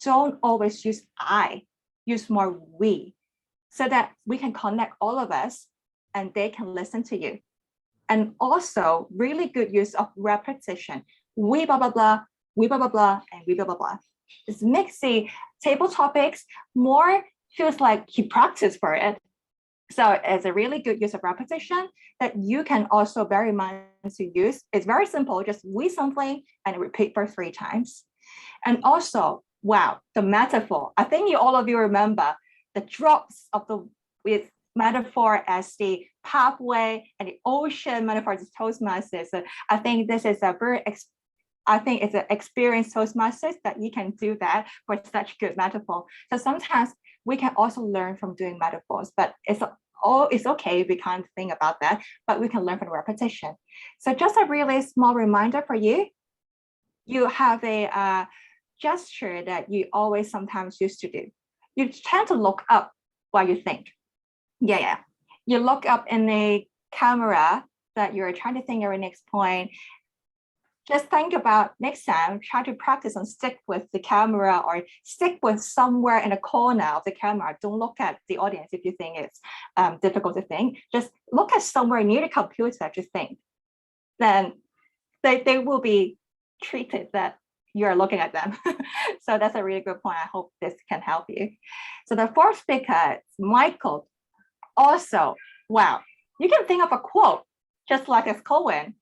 Speaker 15: don't always use I, use more we, so that we can connect all of us and they can listen to you. And also really good use of repetition. We blah, blah, blah, we blah, blah, blah, and we blah, blah, blah. This makes the table topics more, feels like you practice for it. So it's a really good use of repetition that you can also bear in mind to use. It's very simple, just we something and repeat for 3 times. And also, wow, the metaphor. I think all of you remember the drops of the with metaphor as the pathway and the ocean metaphor as Toastmasters. So I think this is a very it's an experienced Toastmasters that you can do that for such good metaphor. So sometimes we can also learn from doing metaphors, but it's okay if we can't think about that, but we can learn from repetition. So just a really small reminder for you, you have a gesture that you always sometimes used to do. You tend to look up while you think. Yeah. You look up in the camera that you're trying to think of your next point. Just think about next time, try to practice and stick with the camera or stick with somewhere in a corner of the camera. Don't look at the audience if you think it's difficult to think. Just look at somewhere near the computer to think. Then they will be treated that you're looking at them. So that's a really good point. I hope this can help you. So the fourth speaker, Michael. Also, wow, you can think of a quote just like as Cohen.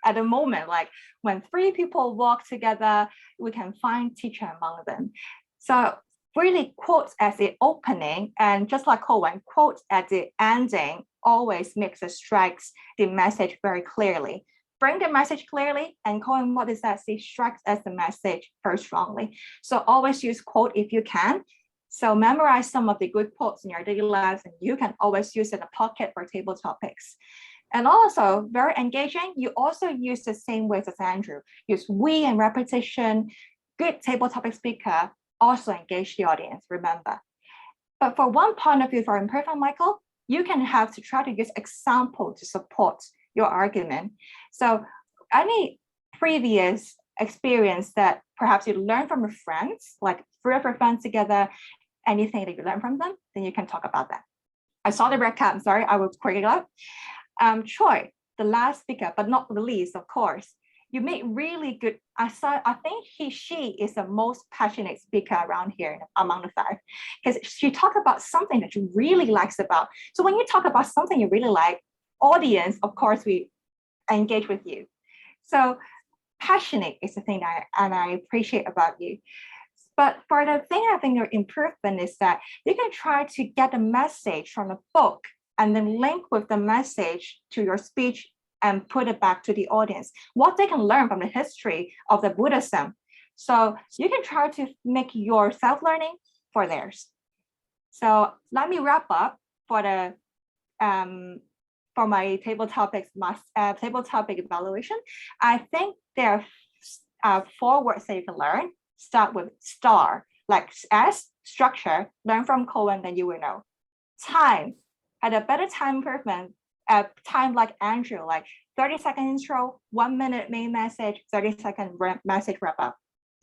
Speaker 15: At the moment, like when 3 people walk together, we can find teacher among them. So really quotes as the opening, and just like Cohen, quotes at the ending always makes it strikes the message very clearly. Bring the message clearly, and Cohen, what does that say? Strikes as the message very strongly. So always use quote if you can. So memorize some of the good quotes in your daily lives, and you can always use it in a pocket for table topics. And also very engaging, you also use the same ways as Andrew. Use we and repetition, good table topic speaker, also engage the audience, remember. But for one point of view, for imperfect Michael, you can have to try to use example to support your argument. So any previous experience that perhaps you learned from your friends, like 3 of your friends together, anything that you learned from them, then you can talk about that. I saw the red cap, I'm sorry, I will quick it up. Troy, the last speaker, but not the least, of course. You made really good, I think she is the most passionate speaker around here among the 5, because she talked about something that she really likes about. So when you talk about something you really like, audience, of course, we engage with you. So passionate is the thing that I appreciate about you. But for the thing I think your improvement is that you can try to get a message from the book and then link with the message to your speech and put it back to the audience, what they can learn from the history of the Buddhism. So you can try to make your self-learning for theirs. So let me wrap up for the for my table topic evaluation. I think there are 4 words that you can learn. Start with STAR, like S, structure, learn from Cohen, then you will know. Time, had a better time improvement, time like Andrew, like 30-second intro, 1 minute main message, 30-second message wrap up.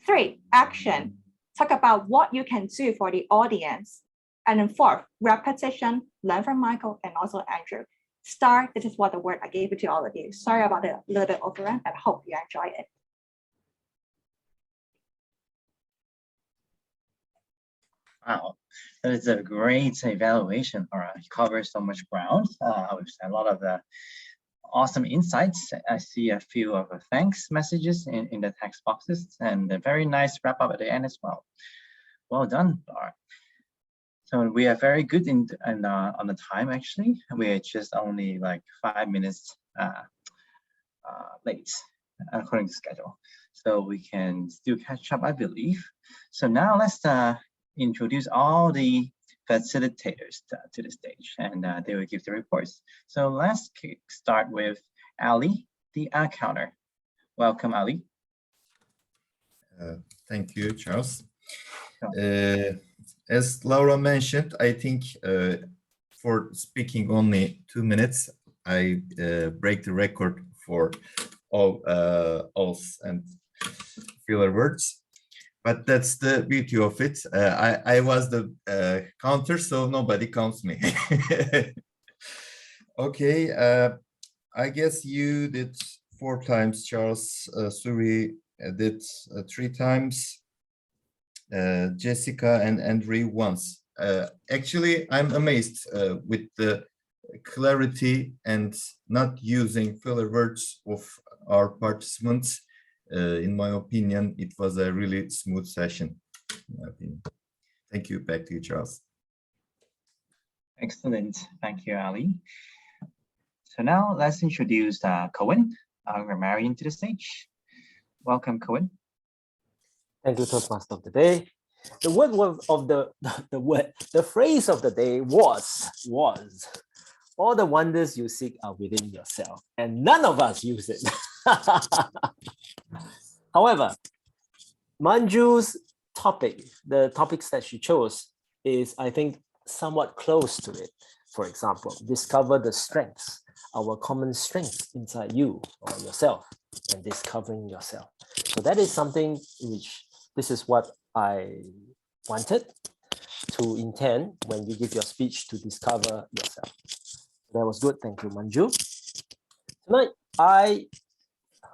Speaker 15: 3, action, talk about what you can do for the audience. And then 4, repetition, learn from Michael and also Andrew. STAR, this is what the word I gave it to all of you. Sorry about the little bit overrun, but I hope you enjoy it.
Speaker 2: Wow, that is a great evaluation. It covers so much ground. With a lot of awesome insights. I see a few of the thanks messages in the text boxes and a very nice wrap up at the end as well. Well done, Laura. So we are very good on the time actually. We're just only like 5 minutes late according to schedule. So we can still catch up, I believe. So now let's introduce all the facilitators to the stage, and they will give the reports. So let's start with Ali, the counter. Welcome, Ali.
Speaker 3: Thank you, Charles. As Laura mentioned, I think for speaking only 2 minutes, I break the record for all alls and filler words. But that's the beauty of it. I was the counter, so nobody counts me. Okay, I guess you did 4 times, Charles. Suri did 3 times. Jessica and Andrew once. Actually, I'm amazed with the clarity and not using filler words of our participants. In my opinion, it was a really smooth session. In my opinion. Thank you. Back to you, Charles.
Speaker 2: Excellent. Thank you, Ali. So now let's introduce Cohen, our grammarian, to the stage. Welcome, Cohen.
Speaker 4: Thank you, Toastmaster of the day. The word of the phrase of the day was. All the wonders you seek are within yourself, and none of us use it. However, Manju's topic, the topics that she chose, is, I think, somewhat close to it. For example, discover the strengths, our common strengths inside you or yourself, and discovering yourself. So that is something which, this is what I wanted to intend when you give your speech, to discover yourself. That was good. Thank you, Manju. Tonight, I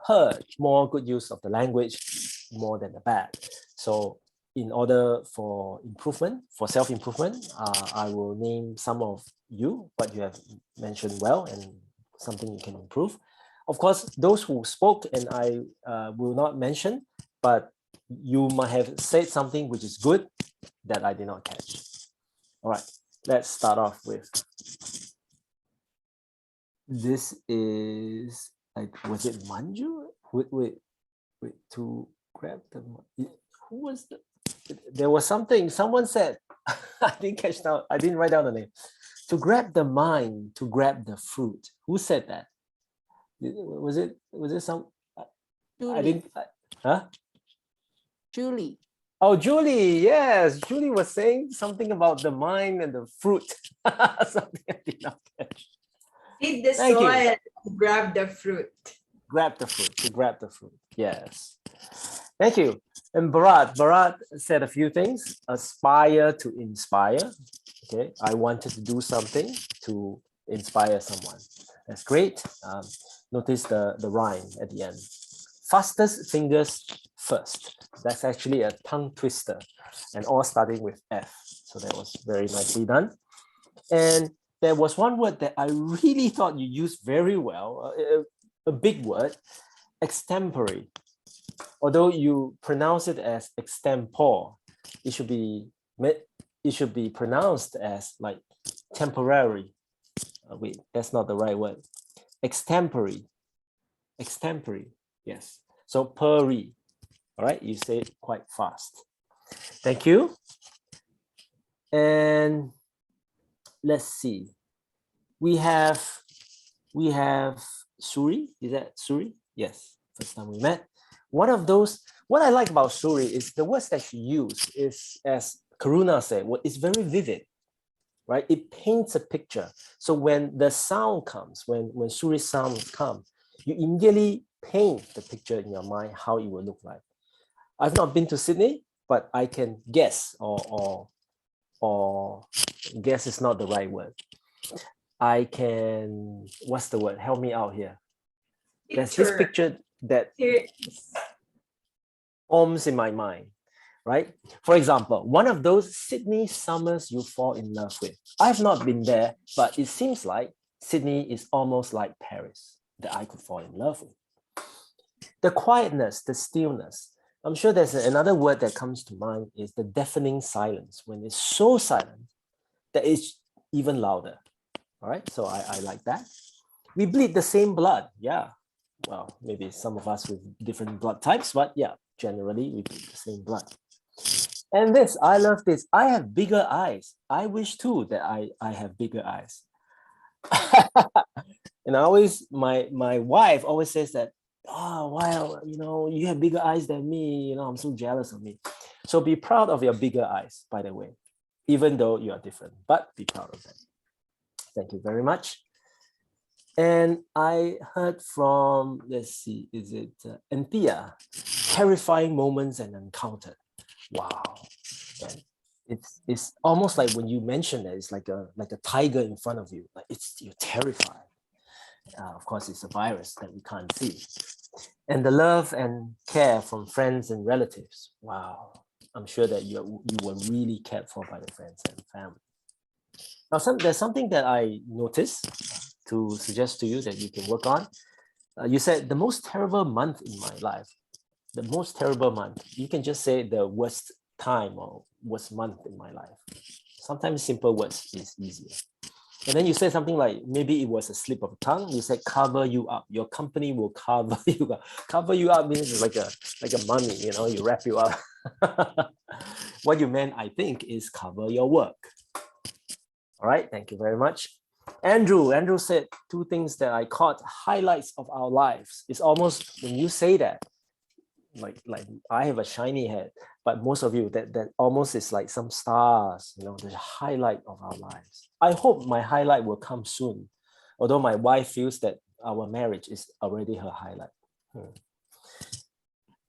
Speaker 4: heard more good use of the language more than the bad. So in order for improvement, for self-improvement, I will name some of you, what you have mentioned well and something you can improve. Of course, those who spoke and I will not mention, but you might have said something which is good that I did not catch. All right, let's start off with, this is, was it Manju? Wait, to grab the, who was the, there was something, someone said, I didn't catch down, I didn't write down the name. To grab the mind, to grab the fruit. Who said that? Was it some,
Speaker 12: Julie.
Speaker 4: I didn't, huh?
Speaker 12: Julie.
Speaker 4: Oh, Julie, yes. Julie was saying something about the mind and the fruit. Something I did not catch.
Speaker 6: Feed the
Speaker 4: Thank you.
Speaker 6: soil, grab the fruit.
Speaker 4: Grab the fruit, to grab the fruit. Yes. Thank you. And Bharat said a few things. Aspire to inspire. Okay, I wanted to do something to inspire someone. That's great. Notice the rhyme at the end. Fastest fingers first. That's actually a tongue twister, and all starting with F. So that was very nicely done. And there was one word that I really thought you used very well, a big word, extempore. Although you pronounce it as extempore, it should be pronounced as like temporary. Wait, that's not the right word. Extempore. Yes. So peri. All right, you say it quite fast. Thank you. And let's see. We have Suri. Is that Suri? Yes. First time we met. One of those, what I like about Suri is the words that she used is, as Karuna said, it's very vivid, right? It paints a picture. So when the sound comes, when Suri's sounds come, you immediately paint the picture in your mind how it will look like. I've not been to Sydney, but I can guess, or guess is not the right word. I can, what's the word? Help me out here. There's this picture that forms in my mind, right? For example, one of those Sydney summers you fall in love with. I've not been there, but it seems like Sydney is almost like Paris that I could fall in love with. The quietness, the stillness. I'm sure there's another word that comes to mind is the deafening silence, when it's so silent that it's even louder. All right, so I like that. We bleed the same blood, yeah. Well, maybe some of us with different blood types, but yeah, generally we bleed the same blood. And this, I love this. I have bigger eyes. I wish too that I have bigger eyes. And I always, my wife always says that, oh, wow, you have bigger eyes than me. I'm so jealous of me. So be proud of your bigger eyes, by the way, even though you are different, but be proud of them. Thank you very much. And I heard from, let's see, is it Anthea, terrifying moments and encounter. Wow. And it's almost like when you mention that, it's like a tiger in front of you. Like you're terrified. Of course, it's a virus that we can't see. And the love and care from friends and relatives. Wow. I'm sure that you were really cared for by the friends and family. Now, there's something that I noticed to suggest to you that you can work on. You said the most terrible month in my life. The most terrible month. You can just say the worst time or worst month in my life. Sometimes simple words is easier. And then you say something like, maybe it was a slip of the tongue. You said cover you up. Your company will cover you up. Cover you up means like a mummy, you wrap you up. What you meant, I think, is cover your work. All right, thank you very much. Andrew said two things that I caught highlights of our lives. It's almost, when you say that, like I have a shiny head, but most of you, that almost is like some stars, the highlight of our lives. I hope my highlight will come soon, although my wife feels that our marriage is already her highlight.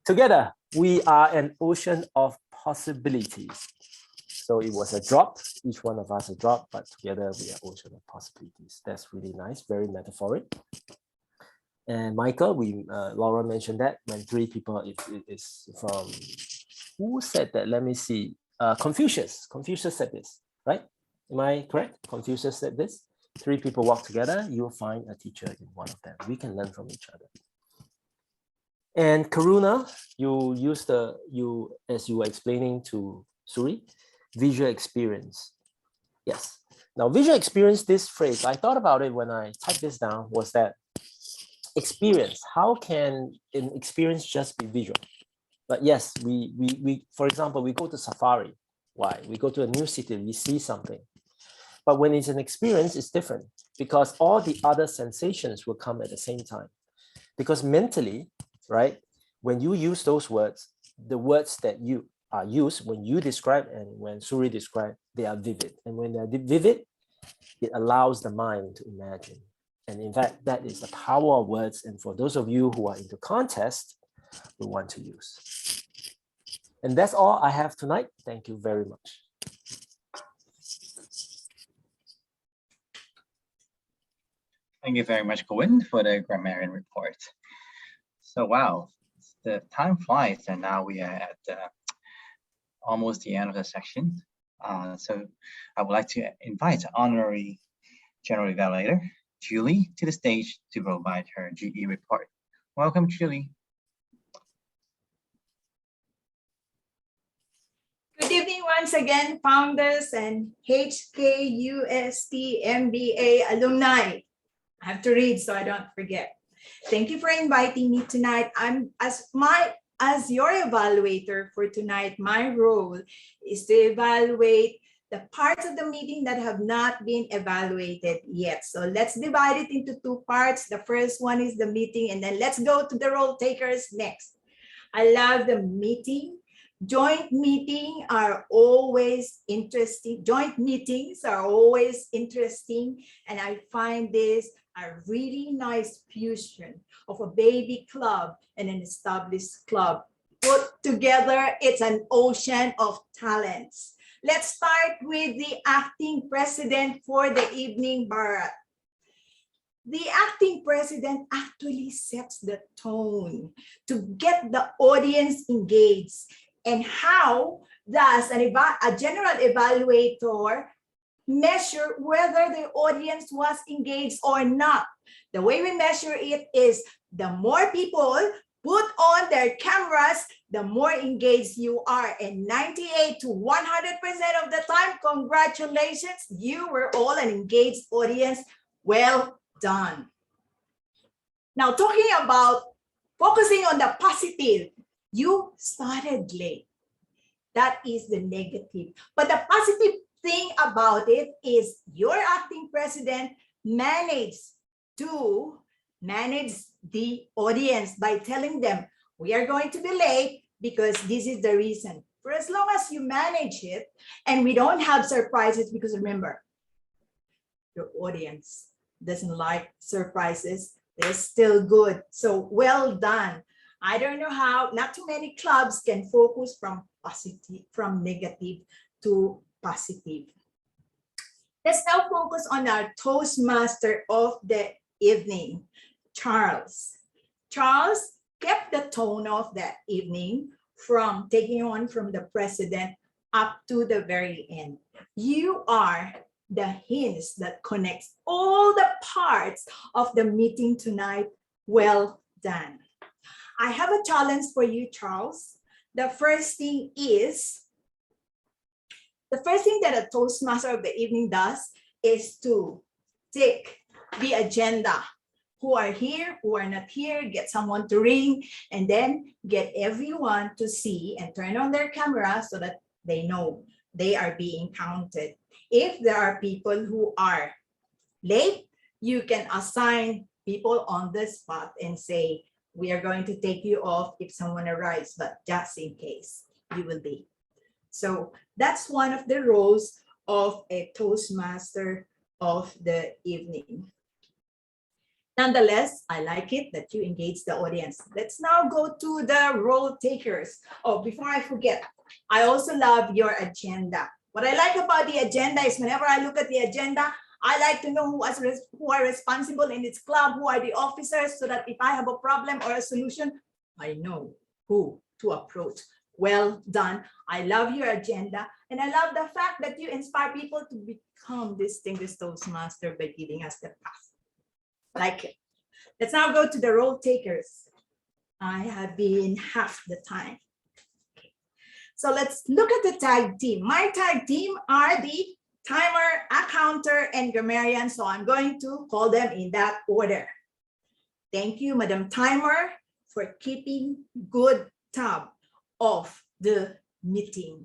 Speaker 4: Together, we are an ocean of possibilities. So it was a drop, each one of us a drop, but together we are ocean of possibilities. That's really nice, very metaphoric. And Michael, Laura mentioned that when three people, it is from, who said that? Let me see. Confucius. Confucius said this, right? Am I correct? Confucius said this. Three people walk together, you'll find a teacher in one of them. We can learn from each other. And Karuna, you used as you were explaining to Suri, visual experience. Yes. Now, visual experience, this phrase, I thought about it when I typed this down, was that experience. How can an experience just be visual? But yes, we for example, we go to safari. Why? We go to a new city, we see something. But when it's an experience, it's different because all the other sensations will come at the same time. Because mentally, right, when you use those words, the words that are used when you describe and when Suri described, they are vivid. And when they're vivid, it allows the mind to imagine. And in fact, that is the power of words. And for those of you who are into contest, we want to use. And that's all I have tonight. Thank you very much.
Speaker 2: Thank you very much, Gwen, for the grammarian report. So, wow, the time flies, and now we are at almost the end of the section. So I would like to invite Honorary General Evaluator Julie to the stage to provide her GE report. Welcome, Julie.
Speaker 6: Good evening once again, founders and HKUSTMBA alumni. I have to read so I don't forget. Thank you for inviting me tonight. I'm as your evaluator for tonight. My role is to evaluate the parts of the meeting that have not been evaluated yet. So let's divide it into two parts. The first one is the meeting, and then let's go to the role takers next. I love the meeting. Joint meetings are always interesting. Joint meetings are always interesting. And I find this a really nice fusion of a baby club and an established club. Put together, it's an ocean of talents. Let's start with the acting president for the evening, Bharat. The acting president actually sets the tone to get the audience engaged. And how does a general evaluator measure whether the audience was engaged or not? The way we measure it is the more people put on their cameras, the more engaged you are. And 98 to 100% of the time, congratulations, you were all an engaged audience. Well done. Now, talking about focusing on the positive, you started late. That is the negative. But the positive thing about it is your acting president managed to manage the audience by telling them, we are going to be late because this is the reason. For as long as you manage it and we don't have surprises, because remember, your audience doesn't like surprises. They're still good. So well done. I don't know how, not too many clubs can focus from positive, from negative to positive. Let's now focus on our Toastmaster of the evening, Charles. Charles kept the tone of that evening from taking on from the president up to the very end. You are the hints that connects all the parts of the meeting tonight. Well done. I have a challenge for you, Charles. The first thing that a Toastmaster of the evening does is to take the agenda. Who are here, who are not here, get someone to ring, and then get everyone to see and turn on their camera so that they know they are being counted. If there are people who are late, you can assign people on the spot and say, we are going to take you off if someone arrives, but just in case you will be. So that's one of the roles of a Toastmaster of the evening. Nonetheless, I like it that you engage the audience. Let's now go to the role takers. Oh, before I forget, I also love your agenda. What I like about the agenda is whenever I look at the agenda, I like to know who are responsible in its club, who are the officers, so that if I have a problem or a solution, I know who to approach. Well done. I love your agenda. And I love the fact that you inspire people to become distinguished Toastmaster by giving us the path. Like it. Let's now go to the role takers. I have been half the time. Okay. So let's look at the tag team. My tag team are the timer, accounter, and grammarian. So I'm going to call them in that order. Thank you, Madam Timer, for keeping good tab of the meeting.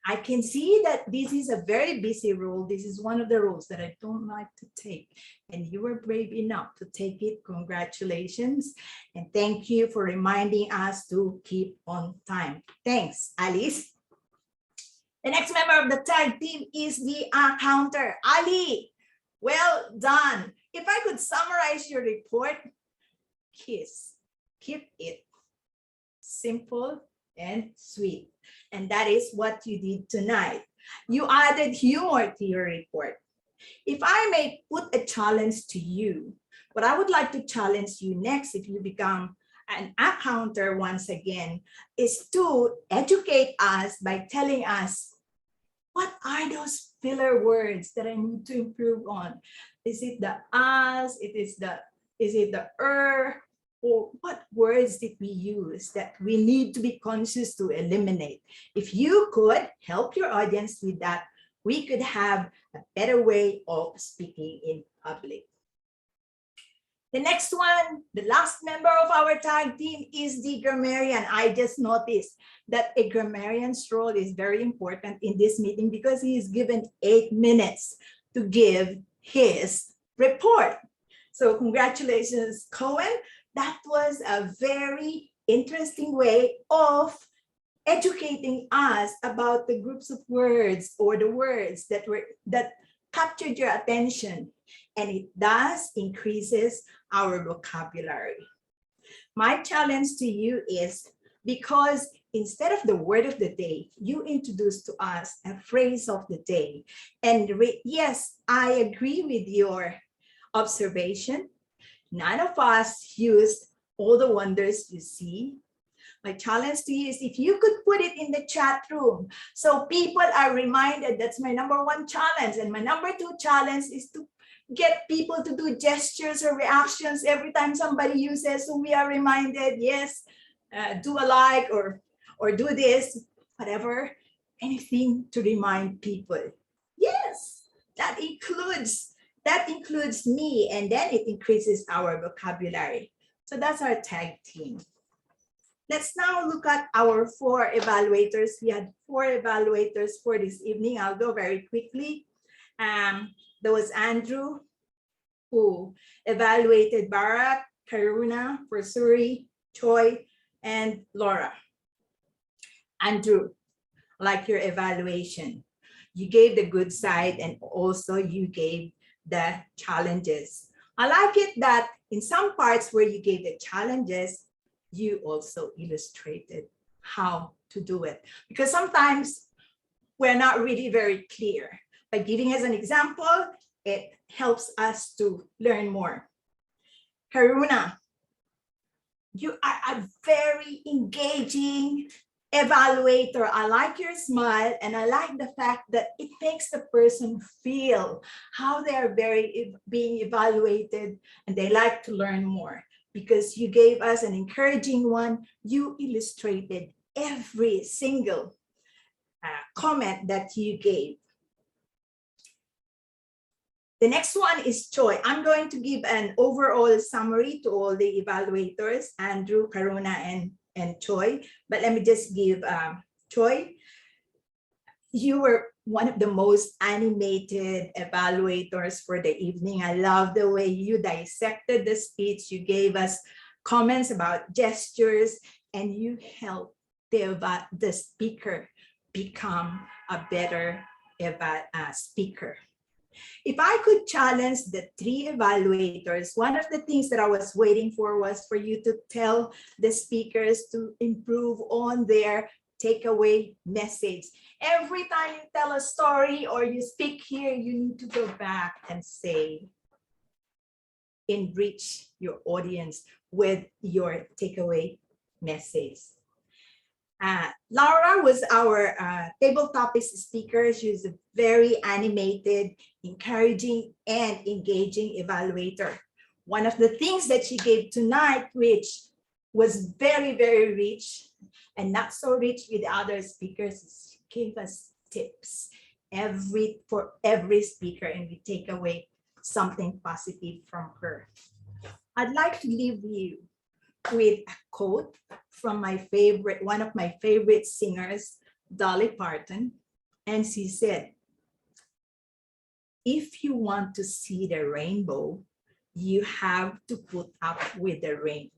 Speaker 6: I can see that this is a very busy role. This is one of the roles that I don't like to take. And you were brave enough to take it. Congratulations. And thank you for reminding us to keep on time. Thanks, Alice. The next member of the tag team is the counter, Ali. Well done. If I could summarize your report, KISS, keep it simple and sweet. And that is what you did tonight. You added humor to your report. If I may put a challenge to you, what I would like to challenge you next, if you become an counter once again, is to educate us by telling us, what are those filler words that I need to improve on? Is it the as? Is it the or what words did we use that we need to be conscious to eliminate? If you could help your audience with that, we could have a better way of speaking in public. The next one, the last member of our tag team is the grammarian. I just noticed that a grammarian's role is very important in this meeting because he is given 8 minutes to give his report. So congratulations, Cohen. That was a very interesting way of educating us about the groups of words or the words that captured your attention, and it does increases our vocabulary. My challenge to you is, because instead of the word of the day, you introduced to us a phrase of the day. And yes, I agree with your observation. None of us used all the wonders you see. My challenge to you is if you could put it in the chat room so people are reminded. That's my #1 challenge. And my #2 challenge is to get people to do gestures or reactions every time somebody uses, so we are reminded, yes, do a like or do this, whatever, anything to remind people. Yes, that includes me, and then it increases our vocabulary. So that's our tag team. Let's now look at our 4 evaluators. We had 4 evaluators for this evening. I'll go very quickly. There was Andrew, who evaluated Bharat, Karuna, Pursuri, Choi, and Laura. Andrew, like your evaluation, you gave the good side and also you gave the challenges. I like it that in some parts where you gave the challenges, you also illustrated how to do it. Because sometimes we're not really very clear. By giving us an example, it helps us to learn more. Karuna, you are a very engaging evaluator. I like your smile, and I like the fact that it makes the person feel how they are being evaluated, and they like to learn more. Because you gave us an encouraging one, you illustrated every single comment that you gave. The next one is Choi. I'm going to give an overall summary to all the evaluators, Andrew, Karuna, and Choi. But let me just give Choi. You were one of the most animated evaluators for the evening. I love the way you dissected the speech. You gave us comments about gestures, and you helped the speaker become a better speaker. If I could challenge the 3 evaluators, one of the things that I was waiting for was for you to tell the speakers to improve on their takeaway message. Every time you tell a story or you speak here, you need to go back and say, enrich your audience with your takeaway message. Laura was our table topics speaker. She was a very animated, encouraging, and engaging evaluator. One of the things that she gave tonight, which was very, very rich and not so rich with other speakers, is she gave us tips for every speaker, and we take away something positive from her. I'd like to leave you with a quote from one of my favorite singers, Dolly Parton. And she said, if you want to see the rainbow, you have to put up with the rain.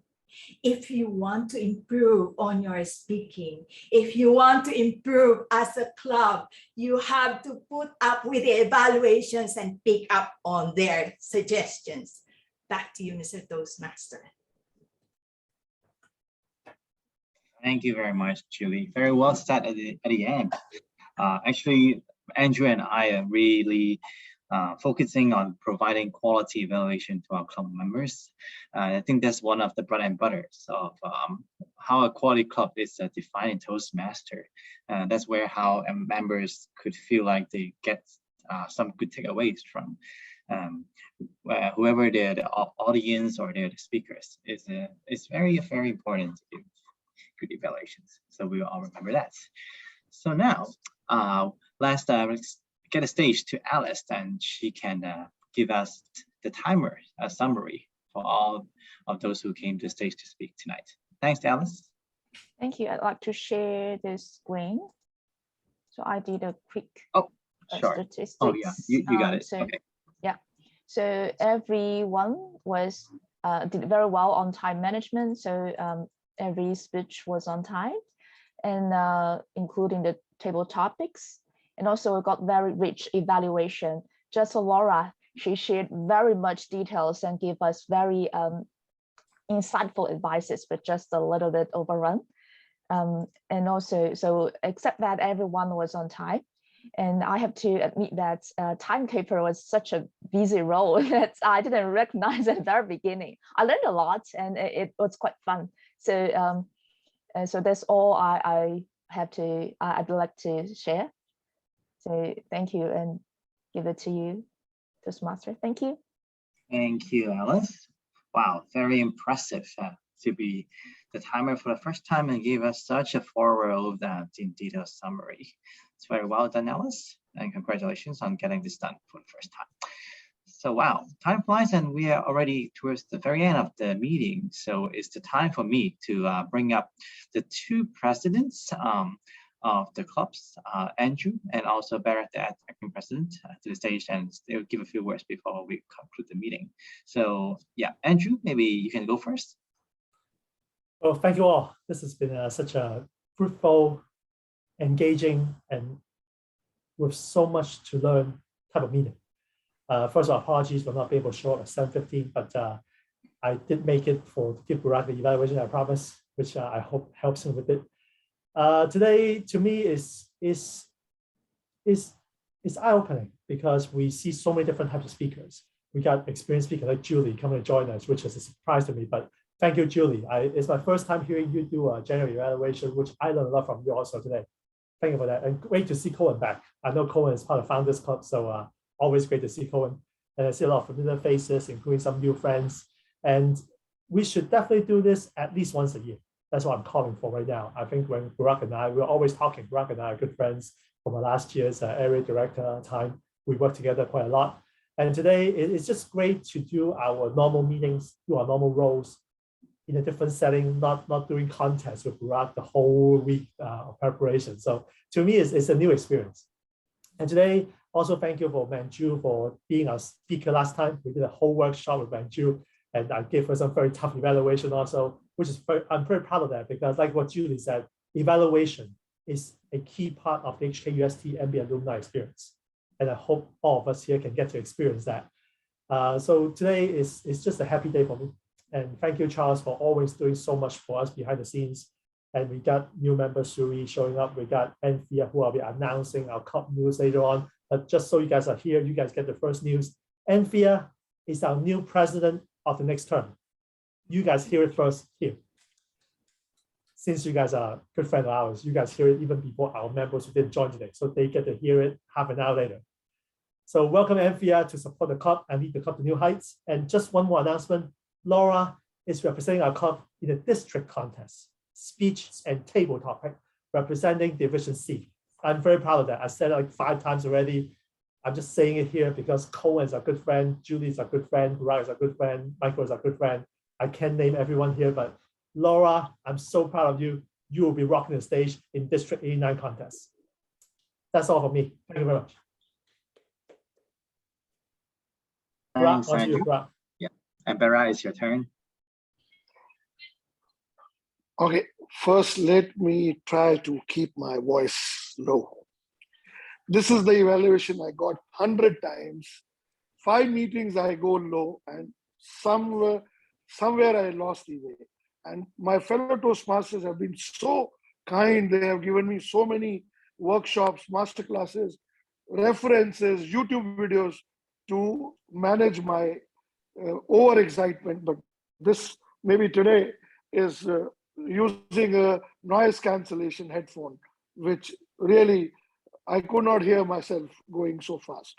Speaker 6: If you want to improve on your speaking, if you want to improve as a club, you have to put up with the evaluations and pick up on their suggestions. Back to you, Mr. Toastmaster.
Speaker 2: Thank you very much, Julie. Very well said at the end. Actually, Andrew and I are really focusing on providing quality evaluation to our club members. I think that's one of the bread and butters of how a quality club is defined in Toastmaster. That's where how members could feel like they get some good takeaways from whoever the audience or the speakers is. It's very, very important to give good evaluations. So we will all remember that. So now, let's get a stage to Alice, and she can give us the timer, a summary for all of those who came to the stage to speak tonight. Thanks, Alice.
Speaker 5: Thank you. I'd like to share the screen. So I did a quick statistics.
Speaker 2: Oh yeah, you got it.
Speaker 5: So,
Speaker 2: okay.
Speaker 5: Yeah. So everyone was did very well on time management. So every speech was on time, and including the table topics. And also we got very rich evaluation. Just for Laura, she shared very much details and gave us very insightful advices, but just a little bit overrun. And also, so except that everyone was on time. And I have to admit that timekeeper was such a busy role that I didn't recognize at the very beginning. I learned a lot and it was quite fun. So so that's all I'd like to share. So thank you, and give it to you, Toastmaster. Thank you.
Speaker 2: Thank you, Alice. Wow, very impressive to be the timer for the first time and give us such a thorough in detail summary. It's very well done, Alice, and congratulations on getting this done for the first time. So wow, time flies and we are already towards the very end of the meeting. So it's the time for me to bring up the two presidents of the clubs, Andrew and also Barrett, the acting president, to the stage, and they'll give a few words before we conclude the meeting. So yeah, Andrew, maybe you can go first.
Speaker 10: Well, thank you all. This has been such a fruitful, engaging, and with so much to learn type of meeting. First of all, apologies for not being able to show up at 7:15, but I did make it to give Burak the evaluation I promised, which I hope helps him with it. Today, to me, is eye-opening because we see so many different types of speakers. We got experienced speakers like Julie coming to join us, which is a surprise to me. But thank you, Julie. It's my first time hearing you do a general evaluation, which I learned a lot from you also today. Thank you for that. And great to see Cohen back. I know Cohen is part of Founders Club, so always great to see Cohen. And I see a lot of familiar faces, including some new friends. And we should definitely do this at least once a year. That's what I'm calling for right now. I think when Burak and I, we were always talking, Burak and I are good friends from our last year's area director time. We worked together quite a lot. And today, it's just great to do our normal meetings, do our normal roles in a different setting, not doing contests with Burak the whole week of preparation. So to me, it's a new experience. And today, also thank you for Manju for being our speaker last time. We did a whole workshop with Manju, and I gave her some very tough evaluation also, which is I'm very proud of that because like what Julie said, evaluation is a key part of the HKUSTMBA alumni experience. And I hope all of us here can get to experience that. So today is just a happy day for me. And thank you, Charles, for always doing so much for us behind the scenes. And we got new member Suri showing up. We got Anthea, who will be announcing our club news later on. But just so you guys are here, you guys get the first news. Anthea is our new president of the next term. You guys hear it first here. Since you guys are good friends of ours, you guys hear it even before our members who didn't join today. So they get to hear it half an hour later. So welcome Anthea to support the club and lead the club to new heights. And just one more announcement. Laura is representing our club in a district contest, speech and table topic, representing Division C. I'm very proud of that. I said it like 5 times already. I'm just saying it here because Cohen is a good friend, Julie is a good friend, Burak is a good friend, Michael is a good friend. I can't name everyone here, but Laura, I'm so proud of you. You will be rocking the stage in District 89 contest. That's all for me. Thank you very much.
Speaker 2: Thanks,
Speaker 10: On to you,
Speaker 2: Andrew.
Speaker 10: Bra.
Speaker 2: Yeah, and Bara, it's your turn.
Speaker 1: Okay, first let me try to keep my voice low. This is the evaluation I got 100 times. 5 meetings I go low, and somewhere I lost the way. And my fellow Toastmasters have been so kind. They have given me so many workshops, master classes, references, YouTube videos to manage my overexcitement. But this maybe today is using a noise cancellation headphone, which really I could not hear myself going so fast.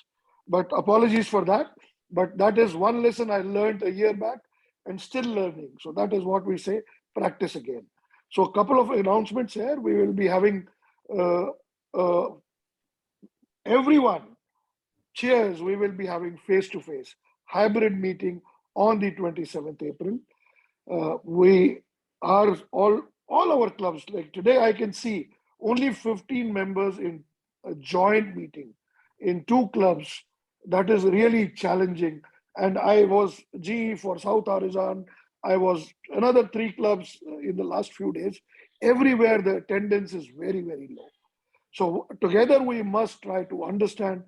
Speaker 1: But apologies for that. But that is one lesson I learned a year back and still learning. So that is what we say, practice again. So a couple of announcements here. We will be having everyone, cheers, we will be having face-to-face hybrid meeting on the 27th April. We are all our clubs, like today I can see only 15 members in a joint meeting in 2 clubs. That is really challenging. And I was GE for South Arizona. I was another 3 clubs in the last few days. Everywhere the attendance is very, very low. So together we must try to understand,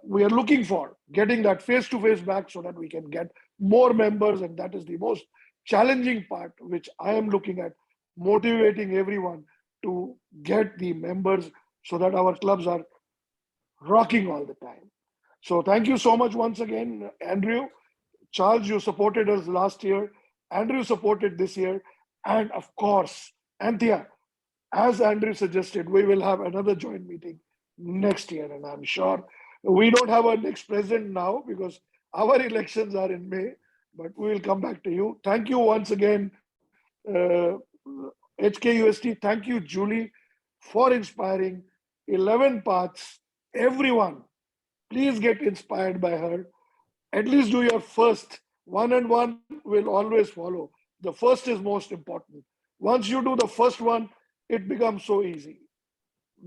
Speaker 1: we are looking for getting that face-to-face back so that we can get more members. And that is the most challenging part, which I am looking at, motivating everyone to get the members so that our clubs are rocking all the time. So thank you so much once again, Andrew. Charles, you supported us last year. Andrew supported this year. And of course, Anthea, as Andrew suggested, we will have another joint meeting next year. And I'm sure we don't have a next president now because our elections are in May, but we will come back to you. Thank you once again, HKUST. Thank you, Julie, for inspiring 11 paths. Everyone, please get inspired by her. At least do your first. 1 and 1 will always follow. The first is most important. Once you do the first one, it becomes so easy.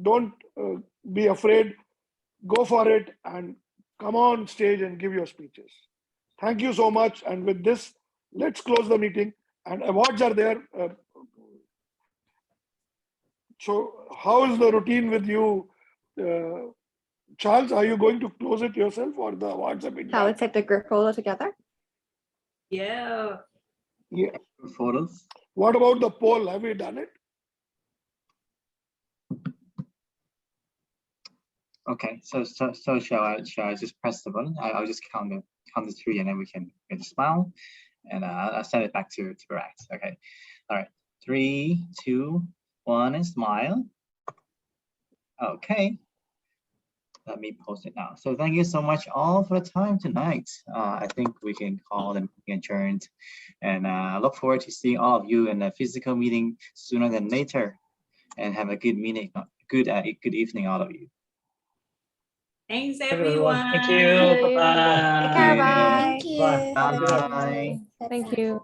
Speaker 1: Don't be afraid. Go for it and come on stage and give your speeches. Thank you so much. And with this, let's close the meeting. And awards are there. So how is the routine with you, Charles? Are you going to close it yourself or the awards have been done?
Speaker 15: Shall we take the group photo together?
Speaker 6: Yeah.
Speaker 1: Yeah.
Speaker 2: Photos.
Speaker 1: What about the poll? Have we done it?
Speaker 2: Okay, so shall I just press the button? I'll just count the 3 and then we can get a smile, and I'll send it back to Barack. Okay, all right, 3, 2, 1, and smile. Okay, let me post it now. So thank you so much all for the time tonight. I think we can call the meeting adjourned, and I look forward to seeing all of you in a physical meeting sooner than later. And have a good meeting, good evening, all of you.
Speaker 6: Thanks, everyone.
Speaker 11: Thank you. Bye-bye.
Speaker 15: Take care, bye.
Speaker 9: Thank you.
Speaker 2: Bye.
Speaker 8: Thank you.